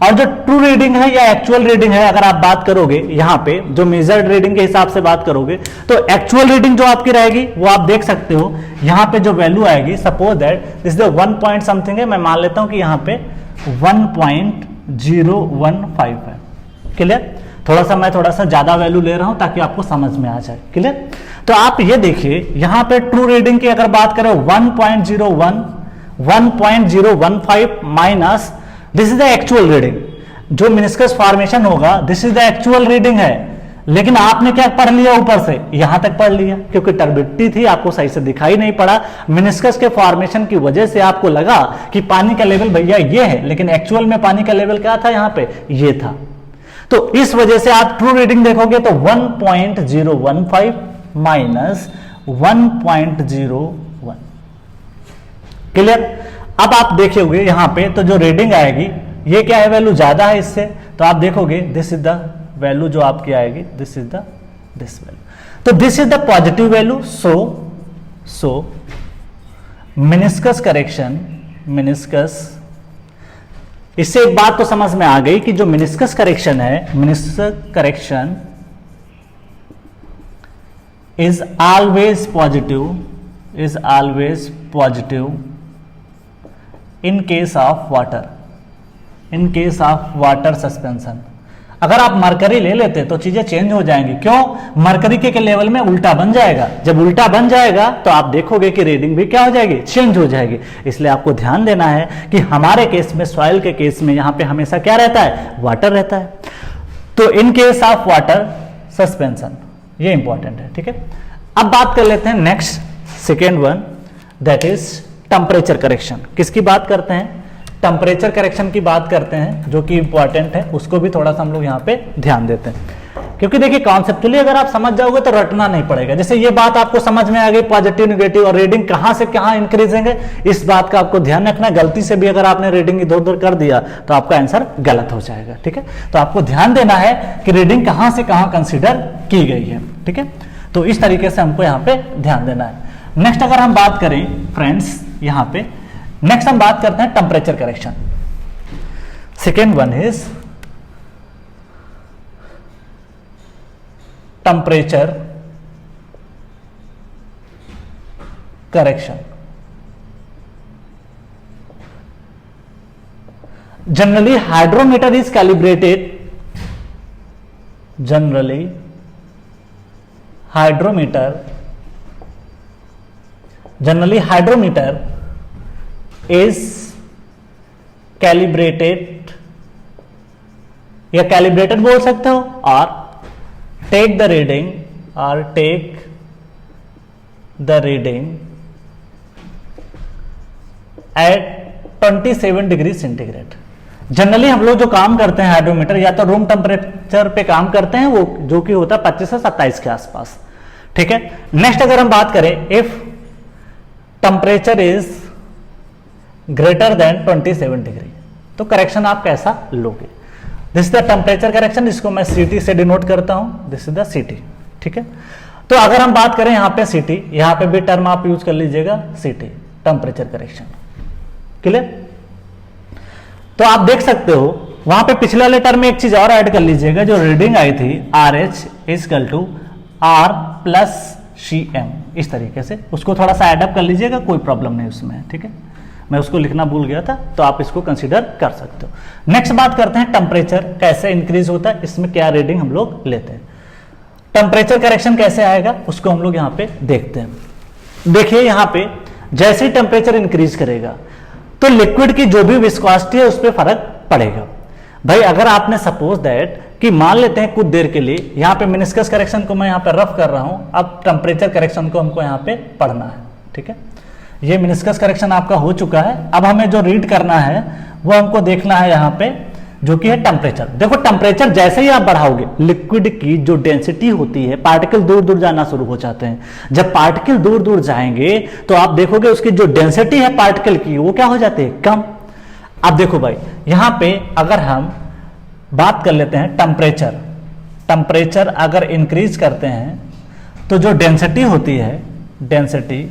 और जो ट्रू रीडिंग है या एक्चुअल रीडिंग है, अगर आप बात करोगे यहां पे जो मेजर्ड रीडिंग के हिसाब से बात करोगे तो एक्चुअल रीडिंग जो आपकी रहेगी वो आप देख सकते हो यहां पे जो वैल्यू आएगी। Suppose that this the 1 point something है, मैं मान लेता हूं कि यहां पे 1.015 है। क्लियर, थोड़ा सा ज्यादा वैल्यू ले रहा हूं ताकि आपको समझ में आ जाए। क्लियर, तो आप ये देखिए यहां पे ट्रू रीडिंग की अगर बात करें 1.15 minus this is the actual reading. जो मिनिस्कस फॉर्मेशन होगा this is the actual reading है, लेकिन आपने क्या पढ़ लिया, ऊपर से यहां तक पढ़ लिया क्योंकि टर्बिडिटी थी, आपको सही से दिखाई नहीं पड़ा। मिनिस्कस के फॉर्मेशन की वजह से आपको लगा कि पानी का लेवल भैया ये है, लेकिन एक्चुअल में पानी का लेवल क्या था, यहां पे ये था। तो इस वजह से आप ट्रू रीडिंग देखोगे तो 1.015 माइनस 1.01। क्लियर, अब आप देखोगे यहां पे तो जो रीडिंग आएगी ये क्या है, वैल्यू ज्यादा है इससे, तो आप देखोगे दिस इज द वैल्यू जो आपकी आएगी, this is the this value. तो this is the positive value. So meniscus correction, meniscus, इससे एक बात तो समझ में आ गई कि जो मिनिस्कस करेक्शन है, meniscus correction is always positive in case of water suspension. अगर आप मरकरी ले लेते तो चीजें चेंज हो जाएंगी। क्यों, मरकरी के लेवल में उल्टा बन जाएगा। जब उल्टा बन जाएगा तो आप देखोगे कि रीडिंग भी क्या हो जाएगी, चेंज हो जाएगी। इसलिए आपको ध्यान देना है कि हमारे केस में, सॉइल के केस में, यहां पे हमेशा क्या रहता है, वाटर रहता है। तो in case of water suspension, ये इंपॉर्टेंट है। ठीक है, अब बात कर लेते हैं next, second one, that is temperature correction. किसकी बात करते हैं, टेम्परेचर करेक्शन की बात करते हैं, जो कि इंपॉर्टेंट है। उसको भी थोड़ा सा हम लोग यहाँ पे ध्यान देते हैं, क्योंकि देखिए कॉन्सेप्चुअली अगर आप समझ जाओगे तो रटना नहीं पड़ेगा। जैसे ये बात आपको समझ में आ गई, पॉजिटिव नेगेटिव और रीडिंग कहां से कहां इंक्रीजिंग है, इस बात का आपको ध्यान रखना। गलती से भी अगर आपने रीडिंग इधर उधर कर दिया तो आपका आंसर गलत हो जाएगा। ठीक है, तो आपको ध्यान देना है कि रीडिंग कहां से कहां कंसिडर की गई है। ठीक है, तो इस तरीके से हमको यहाँ पे ध्यान देना है। नेक्स्ट अगर हम बात करें फ्रेंड्स, यहाँ पे नेक्स्ट हम बात करते हैं temperature correction. Second one is temperature correction. Generally hydrometer is calibrated, generally hydrometer is calibrated या calibrated बोल सकते हो, और take the reading at 27 degree centigrade. Generally हम लोग जो काम करते हैं हाइड्रोमीटर, या तो रूम टेम्परेचर पे काम करते हैं, वो जो कि होता है 25 से 27 के आसपास, ठीक है। नेक्स्ट अगर हम बात करें, if temperature is greater than 27 degree, तो करेक्शन आप कैसा लोगे? This is the temperature correction, इसको मैं सीटी से डिनोट करता हूं, दिस इज द सीटी, ठीक है। तो अगर हम बात करें यहां पे सीटी, यहां पे भी टर्म आप यूज कर लीजिएगा सीटी, टेम्परेचर करेक्शन, क्लियर। तो आप देख सकते हो वहां पे पिछले वाले टर्म में एक चीज और ऐड कर लीजिएगा, जो रीडिंग आई थी RH equal to R plus CM, इस तरीके से उसको थोड़ा सा एडअप कर लीजिएगा, कोई प्रॉब्लम नहीं उसमें, ठीक है। मैं उसको लिखना भूल गया था, तो आप इसको कंसीडर कर सकते हो। नेक्स्ट बात करते हैं टेम्परेचर कैसे इंक्रीज होता है, इसमें क्या रीडिंग हम लोग लेते हैं, टेम्परेचर करेक्शन कैसे आएगा उसको हम लोग यहाँ पे देखते हैं। देखिए यहाँ पे जैसे ही टेम्परेचर इंक्रीज करेगा तो लिक्विड की जो भी विस्कोसिटी है उस पर फर्क पड़ेगा। भाई अगर आपने सपोज दैट कि मान लेते हैं कुछ देर के लिए, यहाँ पे मेनिस्कस करेक्शन को मैं यहाँ पे रफ कर रहा हूं, अब टेम्परेचर करेक्शन को हमको यहाँ पे पढ़ना है, ठीक है। ये मेनिस्कस करेक्शन आपका हो चुका है, अब हमें जो रीड करना है वो हमको देखना है यहाँ पे, जो कि है टेम्परेचर। देखो टेम्परेचर जैसे ही आप बढ़ाओगे, लिक्विड की जो डेंसिटी होती है, पार्टिकल दूर दूर जाना शुरू हो जाते हैं। जब पार्टिकल दूर दूर जाएंगे तो आप देखोगे उसकी जो डेंसिटी है पार्टिकल की, वो क्या हो जाती है, कम। अब देखो भाई यहां पे अगर हम बात कर लेते हैं टेम्परेचर अगर इंक्रीज करते हैं तो जो डेंसिटी होती है, डेंसिटी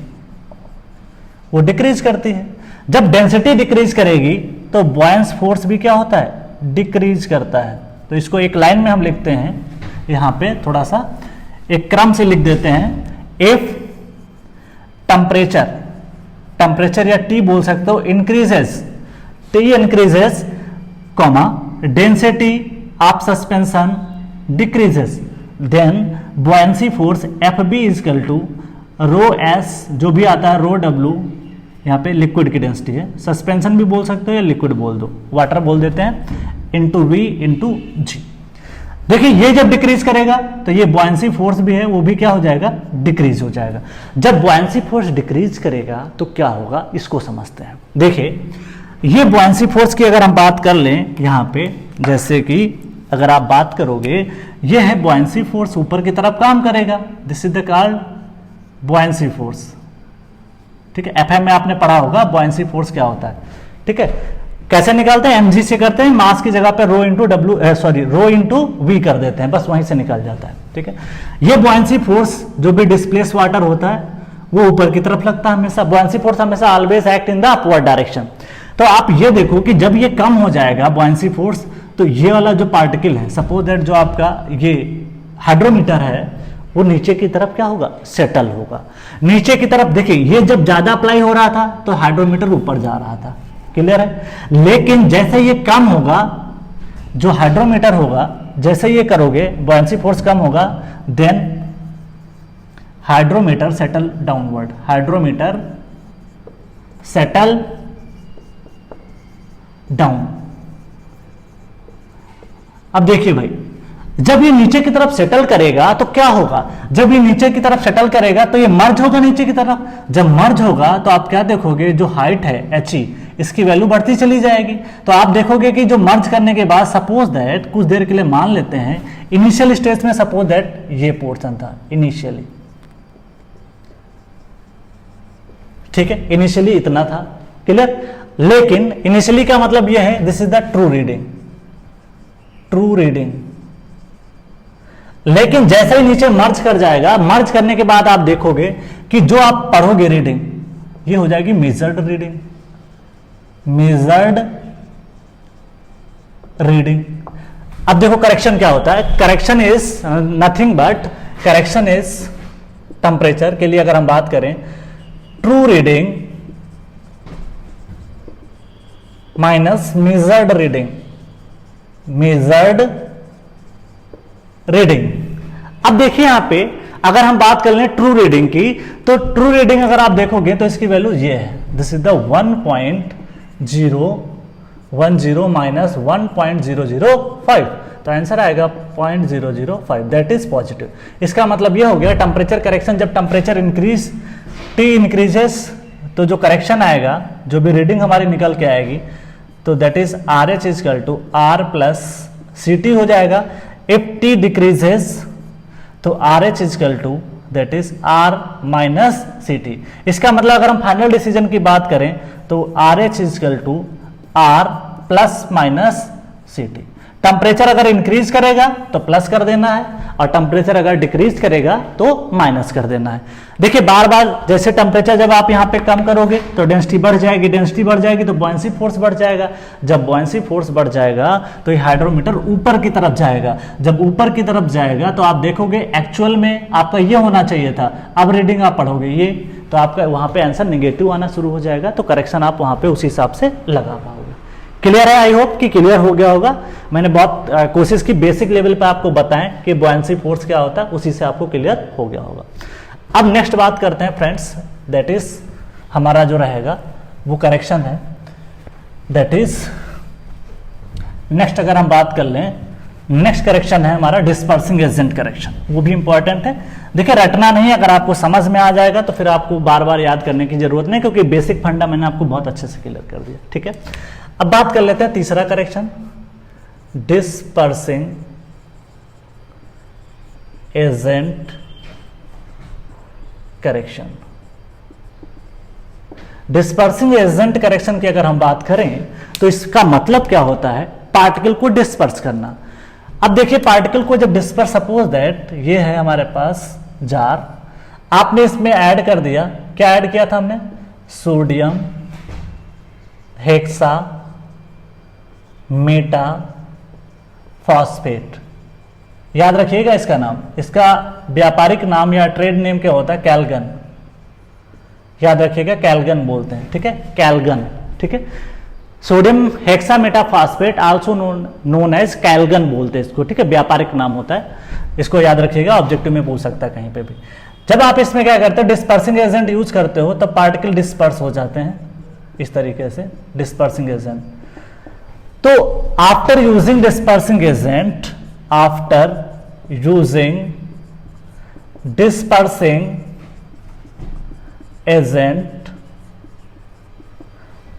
वो डिक्रीज करती है। जब डेंसिटी डिक्रीज करेगी तो बॉयंस फोर्स भी क्या होता है, डिक्रीज करता है। तो इसको एक लाइन में हम लिखते हैं, यहां पे थोड़ा सा एक क्रम से लिख देते हैं। इफ टेम्परेचर या टी बोल सकते हो increases, T increases comma density of suspension decreases, then buoyancy force F B equal to rho S, जो भी आता है रो डब्ल्यू, यहाँ पे लिक्विड की डेंसिटी है, सस्पेंशन भी बोल सकते हो या लिक्विड बोल दो, वाटर बोल देते हैं, इंटू वी इंटू जी। देखिए ये जब डिक्रीज करेगा तो ये बॉयंसी फोर्स भी है वो भी क्या हो जाएगा, डिक्रीज हो जाएगा। जब बॉयंसी फोर्स डिक्रीज करेगा तो क्या होगा, इसको समझते हैं। देखिए ये बॉयंसी फोर्स की अगर हम बात कर लें, यहाँ पे जैसे कि अगर आप बात करोगे, ये है बॉयंसी फोर्स, ऊपर की तरफ काम करेगा, this is the called buoyancy force, ठीक है। एफएम में आपने पढ़ा होगा बॉयंसी फोर्स क्या होता है, ठीक है। कैसे निकालते हैं, mg से करते हैं, मास की जगह पे रो इंटू वी कर देते हैं, बस वहीं से निकल जाता है, ठीक है। ये बॉयंसी फोर्स जो भी डिस्प्लेस वाटर होता है वो ऊपर की तरफ लगता है हमेशा। बॉयंसी फोर्स हमेशा always act in the upward direction. तो आप ये देखो कि जब ये कम हो जाएगा बॉयंसी फोर्स, तो ये वाला जो पार्टिकल है, सपोज दैट जो आपका ये हाइड्रोमीटर है, वो नीचे की तरफ क्या होगा, सेटल होगा नीचे की तरफ। देखिए ये जब ज्यादा अप्लाई हो रहा था तो हाइड्रोमीटर ऊपर जा रहा था, क्लियर है। लेकिन जैसे ये कम होगा, जो हाइड्रोमीटर होगा, जैसे ये करोगे बॉयंसी फोर्स कम होगा, then hydrometer settle downward, hydrometer settle down. अब देखिए भाई जब ये नीचे की तरफ सेटल करेगा तो क्या होगा, जब ये नीचे की तरफ सेटल करेगा तो ये मर्ज होगा नीचे की तरफ। जब मर्ज होगा तो आप क्या देखोगे, जो हाइट है HE, इसकी वैल्यू बढ़ती चली जाएगी। तो आप देखोगे कि जो मर्ज करने के बाद सपोज दैट कुछ देर के लिए मान लेते हैं, इनिशियल स्टेज में सपोज दैट ये पोर्शन था इनिशियली, ठीक है, इनिशियली इतना था, क्लियर। लेकिन इनिशियली का मतलब ये है, this is the true reading, true reading. लेकिन जैसे ही नीचे मर्ज कर जाएगा, मर्ज करने के बाद आप देखोगे कि जो आप पढ़ोगे रीडिंग, ये हो जाएगी मेजर्ड रीडिंग, मेजर्ड रीडिंग। अब देखो करेक्शन क्या होता है, correction is nothing but correction is temperature के लिए अगर हम बात करें, true reading minus measured reading, measured reading. अब देखिए यहां पे अगर हम बात कर लें ट्रू रीडिंग की, तो ट्रू रीडिंग अगर आप देखोगे तो इसकी वैल्यू ये है, दिस इज द 1.010 माइनस 1.005, तो आंसर आएगा 0.005, दैट इज पॉजिटिव। इसका मतलब ये हो गया टेम्परेचर करेक्शन, जब टेम्परेचर इंक्रीज टी इंक्रीजेस तो जो करेक्शन आएगा, जो भी रीडिंग हमारी निकल के आएगी, तो that is R H equal to R plus C T हो जाएगा। इफ टी डिक्रीजेस तो R H equal to that is R minus C T. इसका मतलब अगर हम फाइनल डिसीजन की बात करें तो R H equal to R plus minus C T. Temperature अगर इंक्रीज करेगा तो प्लस कर देना है, और टेम्परेचर अगर डिक्रीज करेगा तो माइनस कर देना है। देखिए बार बार जैसे टेम्परेचर जब आप यहाँ पे कम करोगे तो डेंसिटी बढ़ जाएगी, डेंसिटी बढ़ जाएगी तो बॉयंसी फोर्स बढ़ जाएगा, जब बॉयंसी फोर्स बढ़ जाएगा तो ये हाइड्रोमीटर ऊपर की तरफ जाएगा। जब ऊपर की तरफ जाएगा तो आप देखोगे एक्चुअल में आपका ये होना चाहिए था, अब रीडिंग आप पढ़ोगे ये, तो आपका वहां पे आंसर निगेटिव आना शुरू हो जाएगा, तो करेक्शन आप वहां पे उस हिसाब से लगा पाओगे। क्लियर है? आई होप कि क्लियर हो गया होगा। मैंने बहुत कोशिश की बेसिक लेवल पे आपको बताएं कि बॉयंसी फोर्स क्या होता है, उसी से आपको क्लियर हो गया होगा। अब नेक्स्ट बात करते हैं फ्रेंड्स, दैट इज हमारा जो रहेगा वो करेक्शन है, दैट इज नेक्स्ट अगर हम बात कर लें, नेक्स्ट करेक्शन है हमारा डिस्पर्सिंग एजेंट करेक्शन, वो भी इंपॉर्टेंट है। देखिए रटना नहीं, अगर आपको समझ में आ जाएगा तो फिर आपको बार बार याद करने की जरूरत नहीं, क्योंकि बेसिक फंडा मैंने आपको बहुत अच्छे से क्लियर कर दिया। ठीक है, अब बात कर लेते हैं तीसरा correction, dispersing agent correction. Dispersing agent correction की अगर हम बात करें तो इसका मतलब क्या होता है, पार्टिकल को डिस्पर्स करना। अब देखिए पार्टिकल को जब डिस्पर्स, सपोज दैट ये है हमारे पास जार, आपने इसमें ऐड कर दिया, क्या ऐड किया था हमने, सोडियम हेक्सा मेटा फॉस्फेट। याद रखिएगा इसका नाम, इसका व्यापारिक नाम या ट्रेड नेम क्या होता है, कैलगन। याद रखिएगा कैलगन बोलते हैं, ठीक है, कैलगन। ठीक है, sodium hexametaphosphate also known as Calgon बोलते हैं इसको। ठीक है, व्यापारिक नाम होता है, इसको याद रखिएगा, ऑब्जेक्टिव में पूछ सकता है कहीं पे भी। जब आप इसमें क्या करते हो, डिस्पर्सिंग एजेंट यूज करते हो, तब पार्टिकल डिस्पर्स हो जाते हैं इस तरीके से, डिस्पर्सिंग एजेंट। तो after using dispersing agent, after using dispersing agent,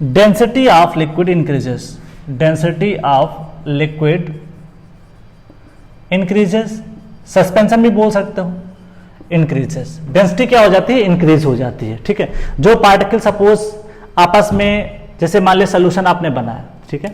density of liquid increases, density of liquid increases, suspension भी बोल सकते हो, इंक्रीजेस। डेंसिटी क्या हो जाती है, इंक्रीज हो जाती है। ठीक है, जो पार्टिकल सपोज आपस में, जैसे मान लिया सोल्यूशन आपने बनाया, ठीक है,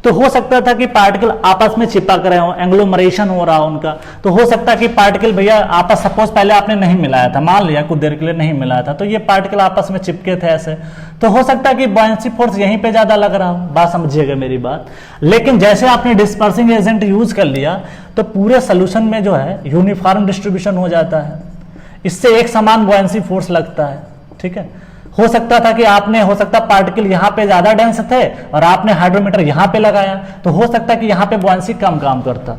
तो हो सकता था कि पार्टिकल आपस में चिपक रहे हो, एंग्लोमरेशन हो रहा हो उनका, तो हो सकता है कि पार्टिकल भैया आपस, सपोज पहले आपने नहीं मिलाया था, मान लिया कुछ देर के लिए नहीं मिलाया था, तो ये पार्टिकल आपस में चिपके थे ऐसे, तो हो सकता है कि बॉयंसी फोर्स यहीं पे ज्यादा लग रहा हो, बात समझिएगा मेरी बात। लेकिन जैसे आपने डिस्पर्सिंग एजेंट यूज कर लिया तो पूरे सोल्यूशन में जो है यूनिफॉर्म डिस्ट्रीब्यूशन हो जाता है, इससे एक समान बॉयंसी फोर्स लगता है। ठीक है, हो सकता था कि आपने, हो सकता पार्टिकल यहां पे ज्यादा डेंस थे और आपने हाइड्रोमीटर यहां पे लगाया, तो हो सकता है कि यहां पे बॉयंसी कम काम करता।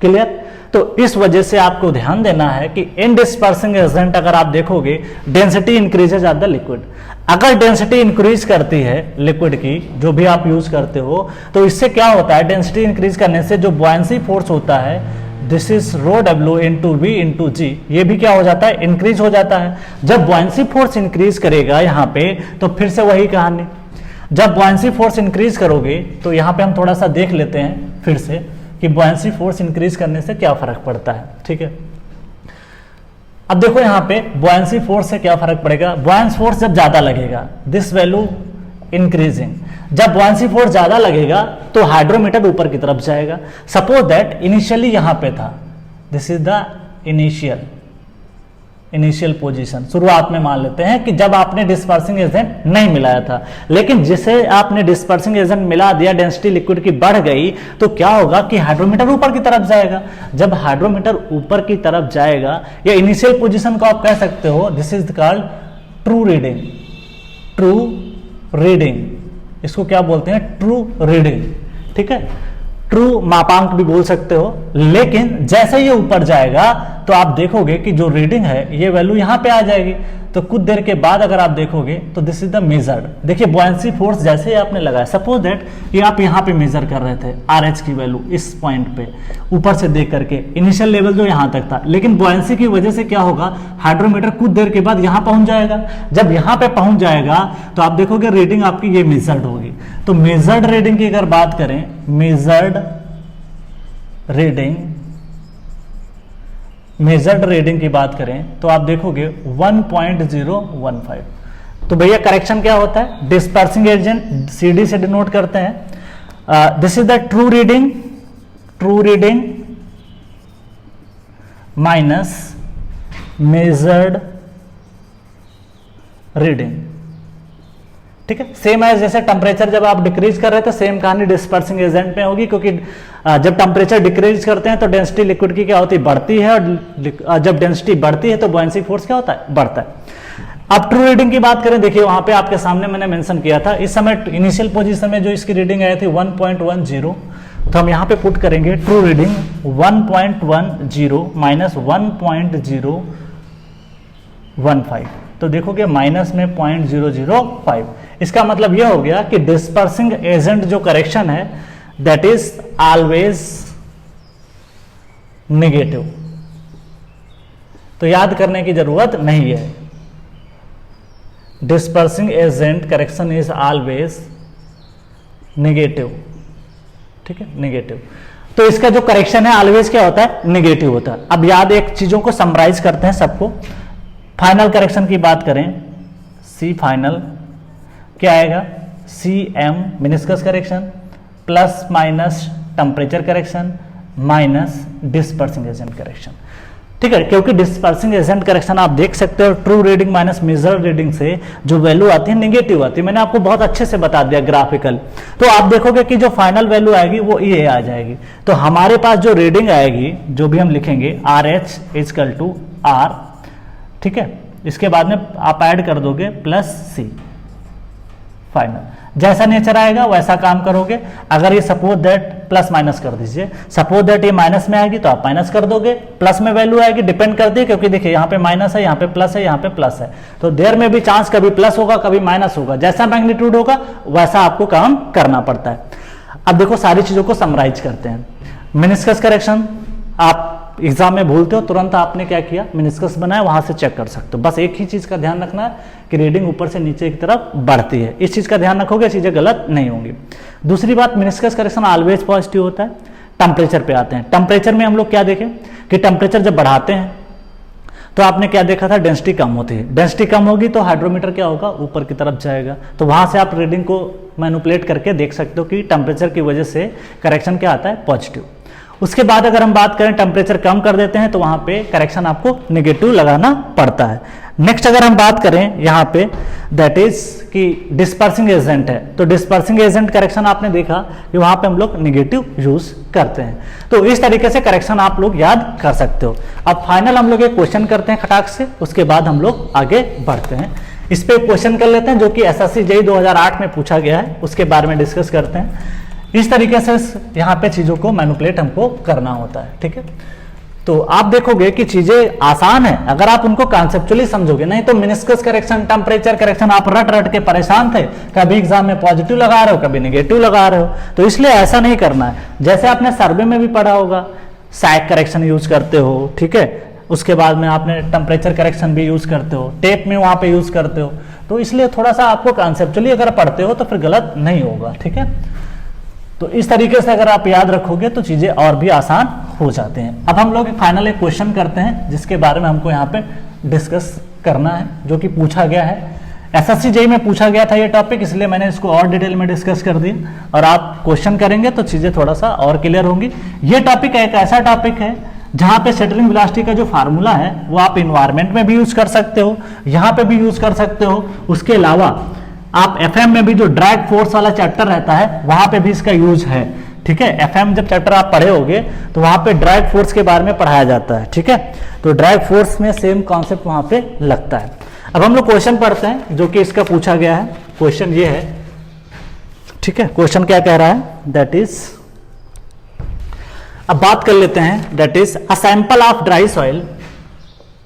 क्लियर? तो इस वजह से आपको ध्यान देना है कि इन डिस्पर्सिंग एजेंट अगर आप देखोगे, density increases of the liquid. अगर डेंसिटी इंक्रीज करती है लिक्विड की, जो भी आप यूज करते हो, तो इससे क्या होता है, डेंसिटी इंक्रीज करने से जो बॉयंसी फोर्स होता है, this is rho W into V into G, ये भी क्या हो जाता है, इंक्रीज हो जाता है। जब बॉयंसी फोर्स इंक्रीज करेगा यहाँ पे, तो फिर से वही कहानी, जब बॉयंसी फोर्स इंक्रीज करोगे, तो यहाँ पे हम थोड़ा सा देख लेते हैं फिर से कि बॉयंसी फोर्स इंक्रीज करने से क्या फर्क पड़ता है। ठीक है, अब देखो यहाँ पे बॉयंसी फोर्स से क्या फर्क पड़ेगा, बॉयंस फोर्स जब ज्यादा लगेगा, दिस वैल्यू इंक्रीजिंग, जब बॉयंसी फोर्स ज्यादा लगेगा तो हाइड्रोमीटर ऊपर की तरफ जाएगा। सपोज दैट इनिशियली यहां पे था, this is the initial, initial position शुरुआत में मान लेते हैं कि जब आपने डिस्पर्सिंग एजेंट नहीं मिलाया था, लेकिन जिसे आपने डिस्पर्सिंग एजेंट मिला दिया, डेंसिटी लिक्विड की बढ़ गई, तो क्या होगा कि हाइड्रोमीटर ऊपर की तरफ जाएगा। जब हाइड्रोमीटर ऊपर की तरफ जाएगा, या इनिशियल पोजीशन को आप कह सकते हो, this is called true reading. True reading, इसको क्या बोलते हैं? ट्रू रीडिंग, ठीक है। ट्रू मापांक भी बोल सकते हो। लेकिन जैसे ये ऊपर जाएगा तो आप देखोगे कि जो रीडिंग है ये वैल्यू यहां पे आ जाएगी। तो कुछ देर के बाद अगर आप देखोगे तो दिस इज द मेजर्ड। देखिए बुयांसी फोर्स जैसे ही आपने लगाया, सपोज दैट ये आप यहां पे मेजर कर रहे थे आरएच की वैल्यू इस पॉइंट पे ऊपर से देख करके, इनिशियल लेवल जो यहां तक था, लेकिन बुयांसी की वजह से क्या होगा, हाइड्रोमीटर कुछ देर के बाद यहां पहुंच जाएगा। जब यहां पे पहुंच जाएगा तो आप देखोगे रीडिंग आपकी ये मेजर्ड होगी। तो मेजर्ड रीडिंग की अगर बात करें, मेजर्ड रीडिंग की बात करें तो आप देखोगे 1.015। तो भैया करेक्शन क्या होता है? डिस्पर्सिंग एजेंट CD से डिनोट करते हैं। This is the true reading minus measured reading, ठीक है। सेम है जैसे टेम्परेचर जब आप डिक्रीज कर रहे थे, सेम कहानी डिस्पर्सिंग एजेंट में होगी, क्योंकि जब टेम्परेचर डिक्रीज करते हैं तो डेंसिटी लिक्विड की क्या होती है? बढ़ती है, और जब डेंसिटी बढ़ती है तो बुयांसी फोर्स क्या होता है? बढ़ता है। अब ट्रू रीडिंग की बात करें, देखिए वहां पे आपके सामने मैंने मेंशन किया था, इस समय इनिशियल पोजीशन में जो इसकी रीडिंग आई थी 1.10, तो हम यहां पे पुट करेंगे ट्रू रीडिंग 1.10 माइनस 1.015। तो देखोगे माइनस में 0.005। इसका मतलब यह हो गया कि डिस्पर्सिंग एजेंट जो करेक्शन है दैट इज ऑलवेज नेगेटिव। तो याद करने की जरूरत नहीं है, dispersing agent correction is always negative, ठीक है, नेगेटिव। तो इसका जो करेक्शन है ऑलवेज क्या होता है? नेगेटिव होता है। अब याद एक चीजों को समराइज करते हैं सबको। फाइनल करेक्शन की बात करें, सी फाइनल क्या आएगा? CM meniscus correction plus minus temperature correction minus dispersing agent correction, ठीक है। क्योंकि डिस्पर्सिंग एजेंट करेक्शन आप देख सकते हो true reading minus measured reading से जो वैल्यू आती है नेगेटिव आती है। मैंने आपको बहुत अच्छे से बता दिया ग्राफिकल। तो आप देखोगे कि जो फाइनल वैल्यू आएगी वो ये आ जाएगी। तो हमारे पास जो रीडिंग आएगी, जो भी हम लिखेंगे RH इजकल टू R, ठीक है। इसके बाद में आप ऐड कर दोगे प्लस C फाइनल। जैसा नेचर आएगा वैसा काम करोगे। अगर ये सपोज दैट प्लस माइनस कर दीजिए, सपोज दैट ये माइनस में आएगी तो आप माइनस कर दोगे, प्लस में वैल्यू आएगी, डिपेंड करती है, क्योंकि देखिए यहाँ पे माइनस है, यहाँ पे प्लस है, यहाँ पे प्लस है, तो देर में भी चांस कभी प्लस होगा कभी माइनस होगा। जैसा मैग्नीट्यूड होगा वैसा आपको काम करना पड़ता है। अब देखो सारी चीजों को समराइज करते हैं। मेनिस्कस करेक्शन आप एग्जाम में भूलते हो, तुरंत आपने क्या किया? मेनिस्कस बनाया, वहां से चेक कर सकते हो। बस एक ही चीज का ध्यान रखना है कि रीडिंग ऊपर से नीचे की तरफ बढ़ती है। इस चीज का ध्यान रखोगे, चीजें गलत नहीं होंगी। दूसरी बात, मेनिस्कस करेक्शन ऑलवेज पॉजिटिव होता है। टेम्परेचर पे आते हैं। टेम्परेचर में हम लोग क्या देखें कि टेम्परेचर जब बढ़ाते हैं तो आपने क्या देखा था? डेंसिटी कम होती है। डेंसिटी कम होगी तो हाइड्रोमीटर क्या होगा? ऊपर की तरफ जाएगा। तो वहां से आप रीडिंग को मैनिपुलेट करके देख सकते हो कि टेम्परेचर की वजह से करेक्शन क्या आता है? पॉजिटिव। उसके बाद अगर हम बात करें टेम्परेचर कम कर देते हैं तो वहां पे करेक्शन आपको नेगेटिव लगाना पड़ता है। नेक्स्ट अगर हम बात करें यहाँ पे दैट इज कि डिस्पर्सिंग एजेंट है, तो डिस्पर्सिंग एजेंट करेक्शन आपने देखा कि वहां पे हम लोग नेगेटिव यूज करते हैं। तो इस तरीके से करेक्शन आप लोग याद कर सकते हो। अब फाइनल हम लोग एक क्वेश्चन करते हैं खटाक से, उसके बाद हम लोग आगे बढ़ते हैं। इस पे क्वेश्चन कर लेते हैं जो कि SSC JEE 2008 में पूछा गया है, उसके बारे में डिस्कस करते हैं। इस तरीके से यहाँ पे चीजों को मैनिपुलेट हमको करना होता है, ठीक है। तो आप देखोगे कि चीजें आसान है अगर आप उनको कॉन्सेप्चुअली समझोगे, नहीं तो मेनिस्कस करेक्शन, टेम्परेचर करेक्शन आप रट रट के परेशान थे, कभी एग्जाम में पॉजिटिव लगा रहे हो कभी नेगेटिव लगा रहे हो। तो इसलिए ऐसा नहीं करना है। जैसे आपने सर्वे में भी पढ़ा होगा, सैक करेक्शन यूज करते हो, ठीक है, उसके बाद में आपने टेम्परेचर करेक्शन भी यूज करते हो, टेप में वहां पे यूज करते हो। तो इसलिए थोड़ा सा आपको कॉन्सेप्चुअली अगर पढ़ते हो तो फिर गलत नहीं होगा, ठीक है। तो इस तरीके से अगर आप याद रखोगे तो चीजें और भी आसान हो जाते हैं। अब हम लोग फाइनल एक क्वेश्चन करते हैं जिसके बारे में हमको यहाँ पे डिस्कस करना है, जो कि पूछा गया है SSC JEE में पूछा गया था ये टॉपिक, इसलिए मैंने इसको और डिटेल में डिस्कस कर दिया। और आप क्वेश्चन करेंगे तो चीजें थोड़ा सा और क्लियर होंगी। ये टॉपिक एक ऐसा टॉपिक है जहां पे सेटलिंग वेलोसिटी का जो फार्मूला है वो आप इन्वायरमेंट में भी यूज कर सकते हो, यहां पे भी यूज कर सकते हो। उसके अलावा आप एफएम में भी जो ड्रैग फोर्स वाला चैप्टर रहता है वहां पे भी इसका यूज है। ठीक है, एफएम जब चैप्टर आप पढ़े होगे तो वहां पे ड्रैग फोर्स के बारे में पढ़ाया जाता है। ठीक है, तो ड्रैग फोर्स में सेम कॉन्सेप्ट वहां पे लगता है। अब हम लोग क्वेश्चन पढ़ते हैं जो कि इसका पूछा गया है। क्वेश्चन ये है, ठीक है, क्वेश्चन क्या कह रहा है, दैट इज, अब बात कर लेते हैं, that is a sample of dry soil,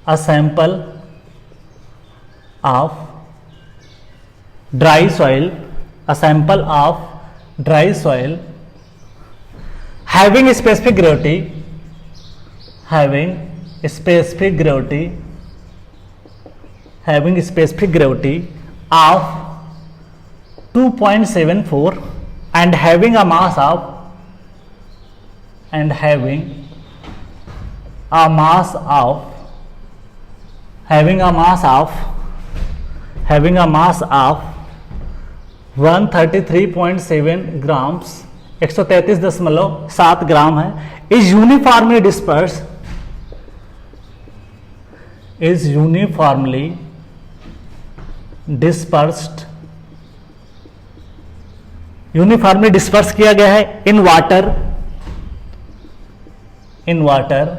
a sample of dry soil, a sample of dry soil having specific gravity, having specific gravity, having specific gravity of 2.74 and having a mass of, and having a mass of, having a mass of, having a mass of 133.7 grams, 133.7 gram है, is uniformly disperse, is uniformly dispersed, uniformly disperse किया गया है in water, in water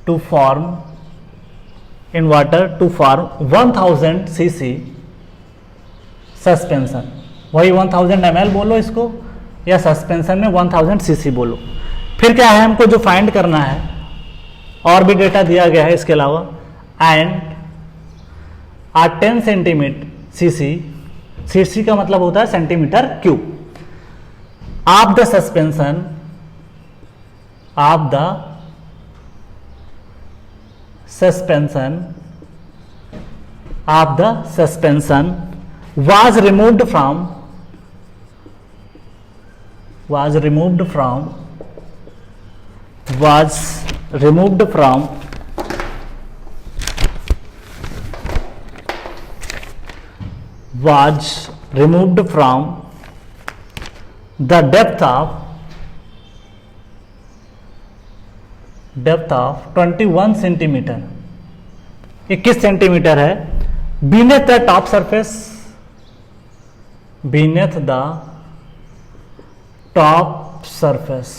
to form, in water to form 1000 CC suspension. वही 1000 ml बोलो इसको, या suspension में 1000 CC बोलो। फिर क्या है, हमको जो फाइंड करना है, और भी डेटा दिया गया है इसके अलावा, and a 10 centimetre CC, CC का मतलब होता है centimetre cube, of the suspension, of the suspension, of the suspension was removed from, was removed from, was removed from, was removed from the depth of, depth of 21 centimetre, 21 centimetre है, beneath the top surface, beneath the top surface,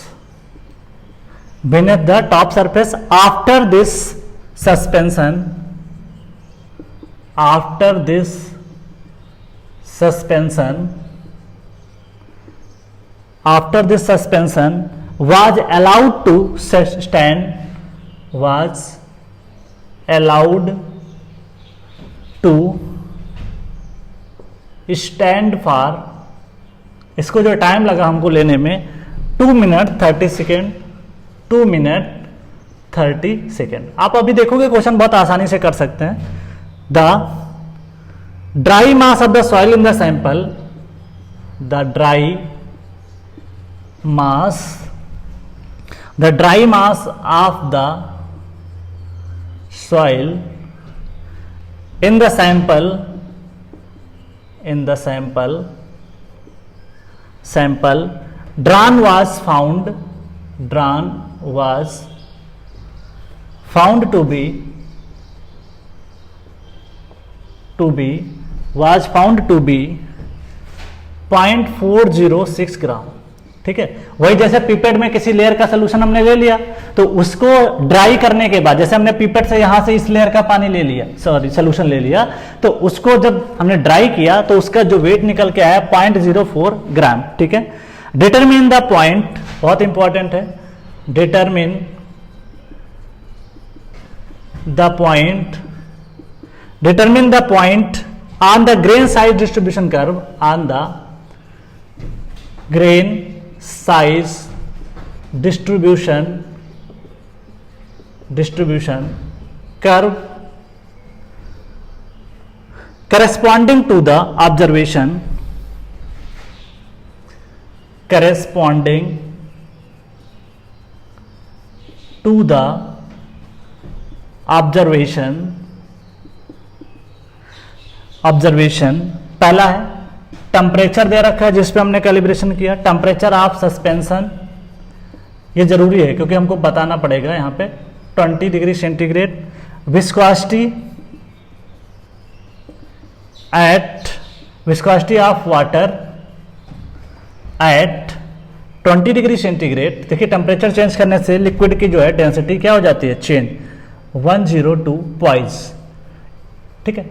beneath the top surface after this suspension, after this suspension, after this suspension was allowed to stand, was allowed to stand for, इसको जो time लगा हमको लेने में 2 minute 30 second, 2 minute 30 second. आप अभी देखोगे question बहुत आसानी से कर सकते हैं। The dry mass of the soil in the sample, the dry mass, the dry mass of the soil in the sample, in the sample drawn was found, drawn was found to be was found to be 0.406 ग्राम। ठीक है, वही जैसे pipette में किसी layer का solution हमने ले लिया, तो उसको ड्राई करने के बाद, जैसे हमने पिपेट से यहां से इस लेयर का पानी ले लिया, सॉरी सोल्यूशन ले लिया, तो उसको जब हमने ड्राई किया तो उसका जो वेट निकल के आया 0.04 ग्राम। ठीक है, डिटरमिन द पॉइंट, बहुत इंपॉर्टेंट है, determine the point, determine the point on the grain size distribution curve, on the grain size distribution curve corresponding to the observation, corresponding to the observation, observation पहला है, temperature दे रखा है जिस पे हमने calibration किया, टेम्परेचर ऑफ सस्पेंशन, ये जरूरी है क्योंकि हमको बताना पड़ेगा यहाँ पे 20 degree centigrade viscosity of water at 20 degree centigrade. देखिए टेम्परेचर चेंज करने से लिक्विड की जो है डेंसिटी क्या हो जाती है, चेंज 102 पॉइज। ठीक है,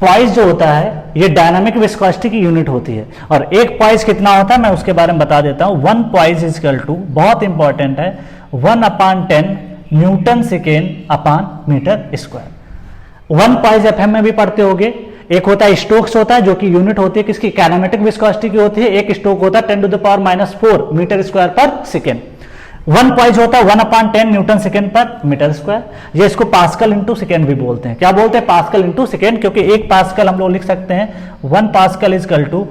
पॉइज जो होता है ये डायनामिक विस्कोसिटी की यूनिट होती है और एक पॉइज कितना होता है मैं उसके बारे में बता देता हूं। 1 पॉइज इज इक्वल टू, बहुत इंपॉर्टेंट है, 1/10 newton second upon metre square. 1 poise FM में भी पढ़ते होगे। एक होता है स्टोक्स होता है जो कि यूनिट होती है किसकी, काइनेमेटिक विस्कोसिटी की होती है। एक स्टोक होता है 10⁻⁴ मीटर स्क्वायर पर सेकेंड। 1 पॉइज होता है 1/10 न्यूटन सेकेंड पर मीटर स्क्वायर। ये इसको पास्कल इंटू सेकेंड भी बोलते हैं। क्या बोलते हैं, पास्कल इंटू सेकेंड, क्योंकि एक पास्कल हम लोग लिख सकते हैं 1 pascal is equal to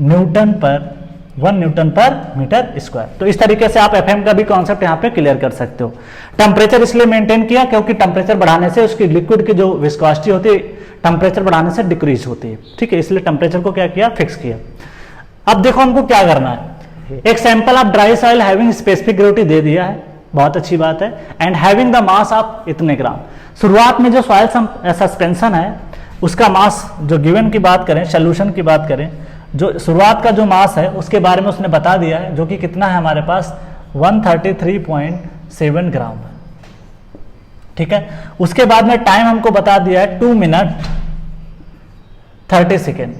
1 newton per metre square. तो इस तरीके से आप एफएम का भी कॉन्सेप्ट यहाँ पे क्लियर कर सकते हो। टेम्परेचर इसलिए मेंटेन किया क्योंकि टेम्परेचर बढ़ाने से उसकी लिक्विड की जो विस्कोसिटी होती है टेम्परेचर बढ़ाने से डिक्रीज होती है। ठीक है, इसलिए टेम्परेचर को क्या किया, फिक्स किया। अब देखो हमको क्या करना है, एक sample of dry soil having specific gravity दे दिया है, बहुत अच्छी बात है, and having the mass of इतने ग्राम। शुरुआत में जो सॉइल सस्पेंशन है उसका मास जो गिवन की बात करें, सोल्यूशन की बात करें, जो शुरुआत का जो मास है उसके बारे में उसने बता दिया है, जो कि कितना है हमारे पास 133.7 ग्राम है। ठीक है, उसके बाद में टाइम हमको बता दिया है 2 मिनट 30 सेकेंड।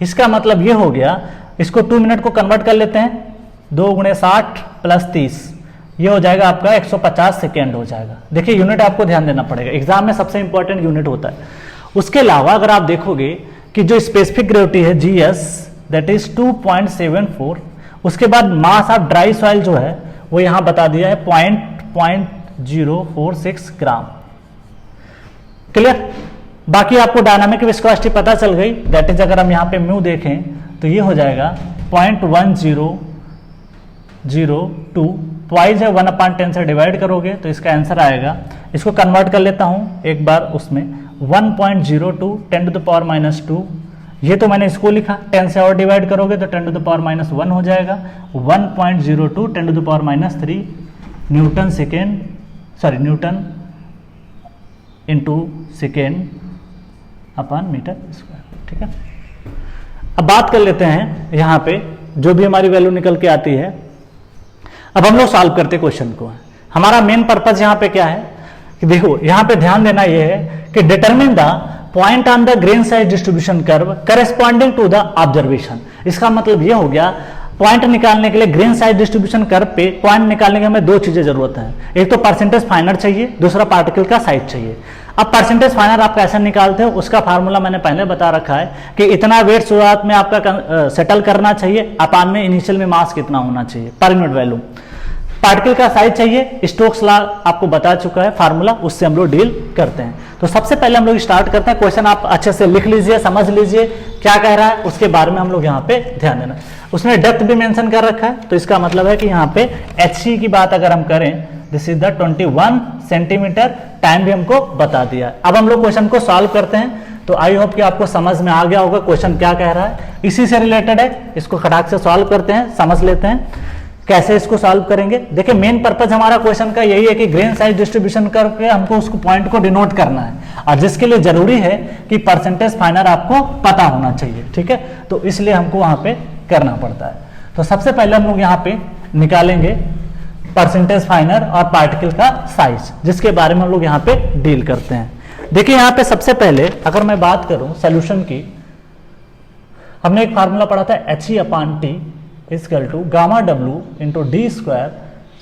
इसका मतलब ये हो गया, इसको 2 मिनट को कन्वर्ट कर लेते हैं, 2 × 60 + 30, ये हो जाएगा आपका 150 सेकेंड हो जाएगा। देखिए यूनिट आपको ध्यान देना पड़ेगा, एग्जाम में सबसे इंपॉर्टेंट यूनिट होता है। उसके अलावा अगर आप देखोगे कि जो स्पेसिफिक ग्रेविटी है GS दैट इज 2.74, उसके बाद मास ऑफ ड्राई सॉइल जो है वो यहां बता दिया है 0.046 ग्राम। क्लियर, बाकी आपको डायनामिक विस्कोसिटी पता चल गई, दैट इज अगर हम यहाँ पे म्यू देखें तो ये हो जाएगा 0.1002, पॉइज है 1/10 से डिवाइड करोगे तो इसका आंसर आएगा, इसको कन्वर्ट कर लेता हूं एक बार उसमें, 1.02 10⁻², ये तो मैंने इसको लिखा, 10 से और डिवाइड करोगे तो 10⁻1 हो जाएगा, 1.02 10⁻³ newton second, sorry newton into second upon metre square. ठीक है, अब बात कर लेते हैं यहाँ पे जो भी हमारी वैल्यू निकल के आती है। अब हम लोग सॉल्व करते क्वेश्चन को। हमारा मेन पर्पज यहाँ पे क्या है कि देखो यहाँ पे ध्यान देना ये है कि determine the point on the grain size distribution curve corresponding to the observation. इसका मतलब ये हो गया, पॉइंट निकालने के लिए ग्रेन साइज डिस्ट्रीब्यूशन कर्व पे पॉइंट निकालने के हमें 2 चीजें जरूरत है, एक तो परसेंटेज फाइनर चाहिए, दूसरा पार्टिकल का साइज चाहिए। अब परसेंटेज फाइनर आप कैसे निकालते हो उसका फार्मूला मैंने पहले बता रखा है कि इतना वेट शुरुआत में आपका सेटल करना चाहिए, अपान में इनिशियल में मास कितना होना चाहिए पर यूनिट वैल्यू। पार्टिकल का साइज चाहिए, स्टोक्स लॉ आपको बता चुका है फार्मूला, उससे हम लोग डील करते हैं। तो सबसे पहले हम लोग स्टार्ट करते हैं, क्वेश्चन आप अच्छे से लिख लीजिए, समझ लीजिए क्या कह रहा है, उसके बारे में हम लोग यहाँ पे ध्यान देना। उसने डेप्थ भी मेंशन कर रखा है, तो इसका मतलब है कि यहाँ पे HC की बात अगर हम करें, this is the 21 centimetre, time भी हमको बता दिया है। अब हम लोग क्वेश्चन को सॉल्व करते हैं, तो आई होप कि आपको समझ में आ गया होगा क्वेश्चन क्या कह रहा है, इसी से रिलेटेड है, इसको खटाक से सॉल्व करते हैं, समझ लेते हैं कैसे इसको सॉल्व करेंगे। देखिए मेन पर्पज हमारा क्वेश्चन का यही है कि ग्रेन साइज डिस्ट्रीब्यूशन करके हमको उसको पॉइंट को डिनोट करना है, और जिसके लिए जरूरी है कि परसेंटेज फाइनर आपको पता होना चाहिए। ठीक है, तो इसलिए हमको वहां पे करना पड़ता है। तो सबसे पहले हम लोग यहाँ पे निकालेंगे परसेंटेज फाइनर और पार्टिकल का साइज, जिसके बारे में हम लोग यहाँ पे डील करते हैं। देखिए यहाँ पे सबसे पहले अगर मैं बात करूं सोल्यूशन की, हमने एक फार्मूला पढ़ा था HE/T equal to gamma W into D square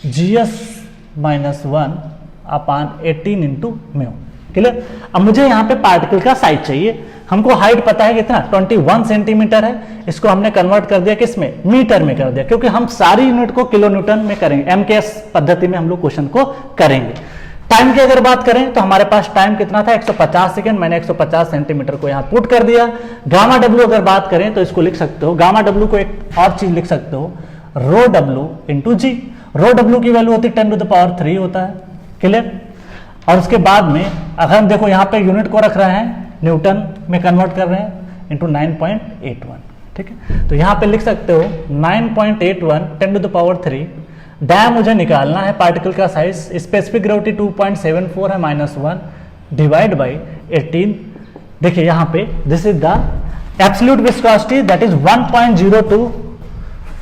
GS-1/18 into mu. Clear, अब मुझे यहाँ पे पार्टिकल का साइज चाहिए, हमको हाइट पता है कितना 21 सेंटीमीटर है, इसको हमने कन्वर्ट कर दिया किसमें, मीटर में कर दिया, क्योंकि हम सारी यूनिट को किलो न्यूटन में करेंगे, MKS पद्धति में हम लोग क्वेश्चन को करेंगे। टाइम की अगर बात करें तो हमारे पास टाइम कितना था 150 सेकेंड, मैंने 150 सेंटीमीटर को यहाँ पुट कर दिया। गामा W अगर बात करें तो इसको लिख सकते हो, गामा W को एक और चीज लिख सकते हो, रो W इंटू जी। रो W की वैल्यू होती है 10⁻³ होता है। क्लियर, और उसके बाद में अगर हम देखो यहाँ पे यूनिट को रख रहे हैं, न्यूटन में कन्वर्ट कर रहे हैं, इंटू 9.81। ठीक है, तो यहाँ पे लिख सकते हो 9.81 10⁻³ डैम मुझे निकालना है पार्टिकल का साइज, स्पेसिफिक ग्रेविटी 2.74 है -1 डिवाइड बाई 18। देखिए यहाँ पे this is the absolute viscosity that is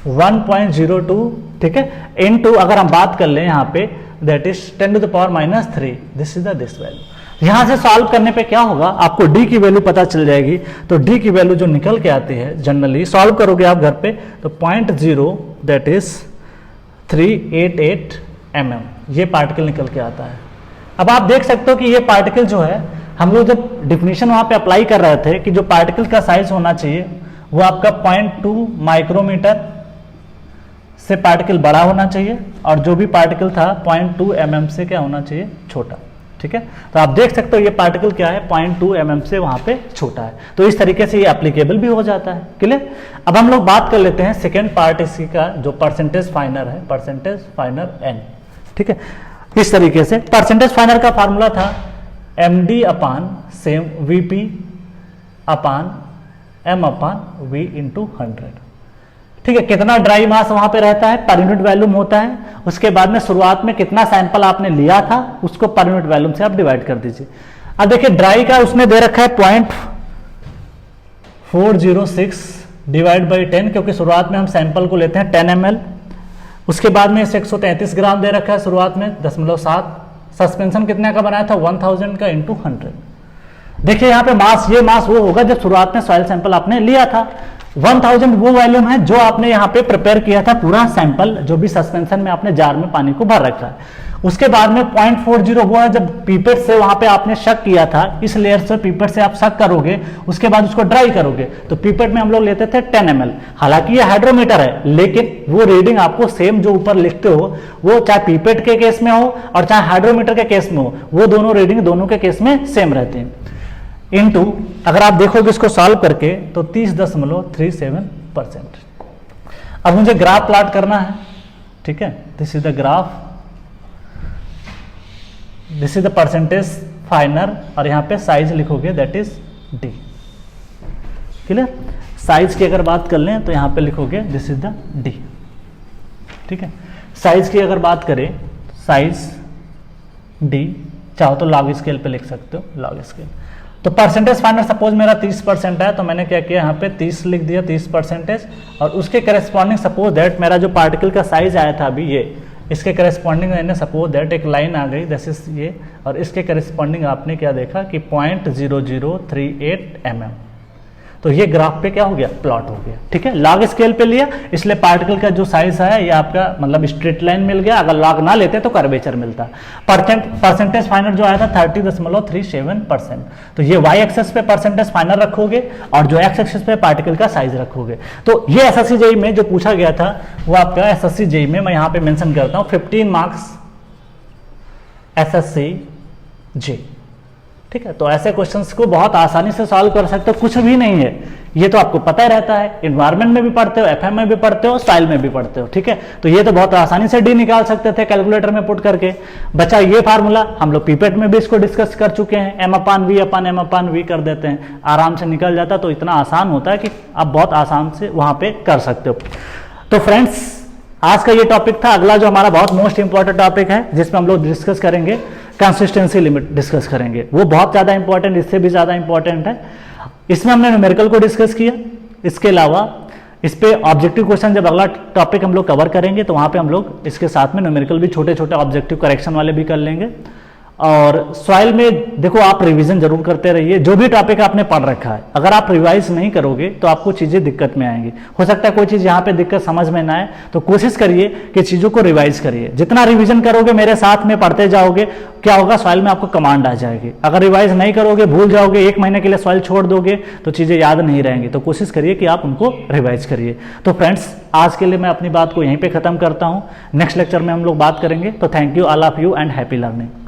1.02, ठीक है, इनटू अगर हम बात कर लें यहाँ पे that is 10⁻³ this is the this value. यहां से सॉल्व करने पे क्या होगा, आपको डी की वैल्यू पता चल जाएगी। तो डी की वैल्यू जो निकल के आती है जनरली सॉल्व करोगे आप घर पे तो 0.0 दैट इज 388 mm ये पार्टिकल निकल के आता है। अब आप देख सकते हो कि ये पार्टिकल जो है, हम लोग जब डिफिनीशन वहां पे अप्लाई कर रहे थे कि जो पार्टिकल का साइज होना चाहिए वो आपका 0.2 माइक्रोमीटर से पार्टिकल बड़ा होना चाहिए, और जो भी पार्टिकल था 0.2 mm से क्या होना चाहिए, छोटा। ठीक है, तो आप देख सकते हो ये पार्टिकल क्या है, 0.2 mm से वहां पे छोटा है। तो इस तरीके से ये एप्लीकेबल भी हो जाता है। क्लियर। अब हम लोग बात कर लेते हैं सेकेंड पार्ट इसी का, जो परसेंटेज फाइनर है, परसेंटेज फाइनर n। ठीक है, इस तरीके से परसेंटेज फाइनर का फॉर्मूला था md अपान सेम vp अपान m अपान v इंटू 100। ठीक है, कितना ड्राई मास वहां पे रहता है पर यूनिट वॉल्यूम होता है, उसके बाद में शुरुआत में कितना सैंपल आपने लिया था उसको पर यूनिट वॉल्यूम से आप डिवाइड कर दीजिए। अब देखिए ड्राई का उसने दे रखा है 0.406 डिवाइड बाई 10, क्योंकि शुरुआत में हम सैंपल को लेते हैं 10 ml, उसके बाद में इसे 133 ग्राम दे रखा है शुरुआत में 10.7। सस्पेंशन कितने का बनाया था 1000 का इंटू 100। देखिए यहाँ पे मास, ये मास वो होगा जब शुरुआत में सॉइल सैंपल आपने लिया था। 1000 वो वॉल्यूम है जो आपने यहाँ पे प्रिपेयर किया था, पूरा सैंपल जो भी सस्पेंशन में आपने जार में पानी को भर रखा है। उसके बाद में 0.40 वो है जब पीपेट से वहां पे आपने शक किया था, इस लेयर से पीपेट से आप शक करोगे, उसके बाद उसको ड्राई करोगे। तो पीपेट में हम लोग लेते थे 10 ml। हालांकि ये हाइड्रोमीटर है, लेकिन वो रीडिंग आपको सेम जो ऊपर लिखते हो वो चाहे पीपेट के केस में हो और चाहे हाइड्रोमीटर के केस में हो, वो दोनों रीडिंग दोनों के केस में सेम रहते हैं। इनटू अगर आप देखोगे इसको सॉल्व करके तो 30.37%। अब मुझे ग्राफ प्लॉट करना है। ठीक है, this is the graph, this is the percentage फाइनर, और यहां पे साइज लिखोगे that is D. Clear. Size की अगर बात कर लें तो यहां पे लिखोगे दिस इज द डी। ठीक है, साइज की अगर बात करें, साइज डी, चाहो तो लॉग स्केल पे लिख सकते हो, लॉग स्केल। तो परसेंटेज फाइनर सपोज मेरा 30% है, तो मैंने क्या किया यहाँ पे 30 लिख दिया, 30%, और उसके करेस्पॉन्डिंग सपोज दैट मेरा जो पार्टिकल का साइज आया था अभी ये, इसके करेस्पॉन्डिंग मैंने सपोज दैट एक लाइन आ गई दिस इज ये, और इसके करेस्पॉन्डिंग आपने क्या देखा कि 0.0038 mm। तो ये ग्राफ पे क्या हो गया, प्लॉट हो गया। ठीक है, लॉग स्केल पे लिया, इसलिए पार्टिकल का जो साइज है ये आपका मतलब स्ट्रेट लाइन मिल गया। अगर लॉग ना लेते तो कर्वेचर मिलता। परसेंटेज फाइनर जो आया था 30.37%। तो ये वाई एक्सेस पे परसेंटेज फाइनर रखोगे और जो एक्स एक्सेस पे पार्टिकल का साइज रखोगे। तो ये एसएससी जेईई में जो पूछा गया था वो आपका एसएससी जेईई में मैं यहाँ पे मेंशन करता हूँ 15 मार्क्स एसएससी जेईई। ठीक है, तो ऐसे क्वेश्चंस को बहुत आसानी से सॉल्व कर सकते हो, कुछ भी नहीं है, ये तो आपको पता ही रहता है। इन्वायरमेंट में भी पढ़ते हो, एफएम में भी पढ़ते हो, स्टाइल में भी पढ़ते हो। ठीक है, तो ये तो बहुत आसानी से डी निकाल सकते थे कैलकुलेटर में पुट करके। बचा ये फार्मूला, हम लोग पीपेट में भी इसको डिस्कस कर चुके हैं, m/v कर देते हैं, आराम से निकल जाता। तो इतना आसान होता है कि आप बहुत आसान से वहां पे कर सकते हो। तो फ्रेंड्स, आज का ये टॉपिक था। अगला जो हमारा बहुत मोस्ट इंपॉर्टेंट टॉपिक है जिसमें हम लोग डिस्कस करेंगे, कंसिस्टेंसी लिमिट डिस्कस करेंगे। वो बहुत ज्यादा इंपॉर्टेंट, इससे भी ज्यादा इंपॉर्टेंट है। इसमें हमने न्यूमेरिकल को डिस्कस किया, इसके अलावा इस पे ऑब्जेक्टिव क्वेश्चन जब अगला टॉपिक हम लोग कवर करेंगे तो वहां पे हम लोग इसके साथ में न्यूमेरिकल भी छोटे छोटे ऑब्जेक्टिव करेक्शन वाले भी कर लेंगे। और सॉइल में देखो आप रिवीजन जरूर करते रहिए, जो भी टॉपिक आपने पढ़ रखा है अगर आप रिवाइज नहीं करोगे तो आपको चीजें दिक्कत में आएंगी। हो सकता है कोई चीज यहाँ पे दिक्कत समझ में ना आए, तो कोशिश करिए कि चीजों को रिवाइज करिए। जितना रिवीजन करोगे मेरे साथ में पढ़ते जाओगे, क्या होगा, सॉइल में आपको कमांड आ जाएगी। अगर रिवाइज नहीं करोगे, भूल जाओगे, 1 महीने के लिए सॉइल छोड़ दोगे तो चीजें याद नहीं रहेंगी। तो कोशिश करिए कि आप उनको रिवाइज करिए। तो फ्रेंड्स, आज के लिए मैं अपनी बात को यहीं पे खत्म करता हूँ। नेक्स्ट लेक्चर में हम लोग बात करेंगे। तो thank you all of you and happy learning.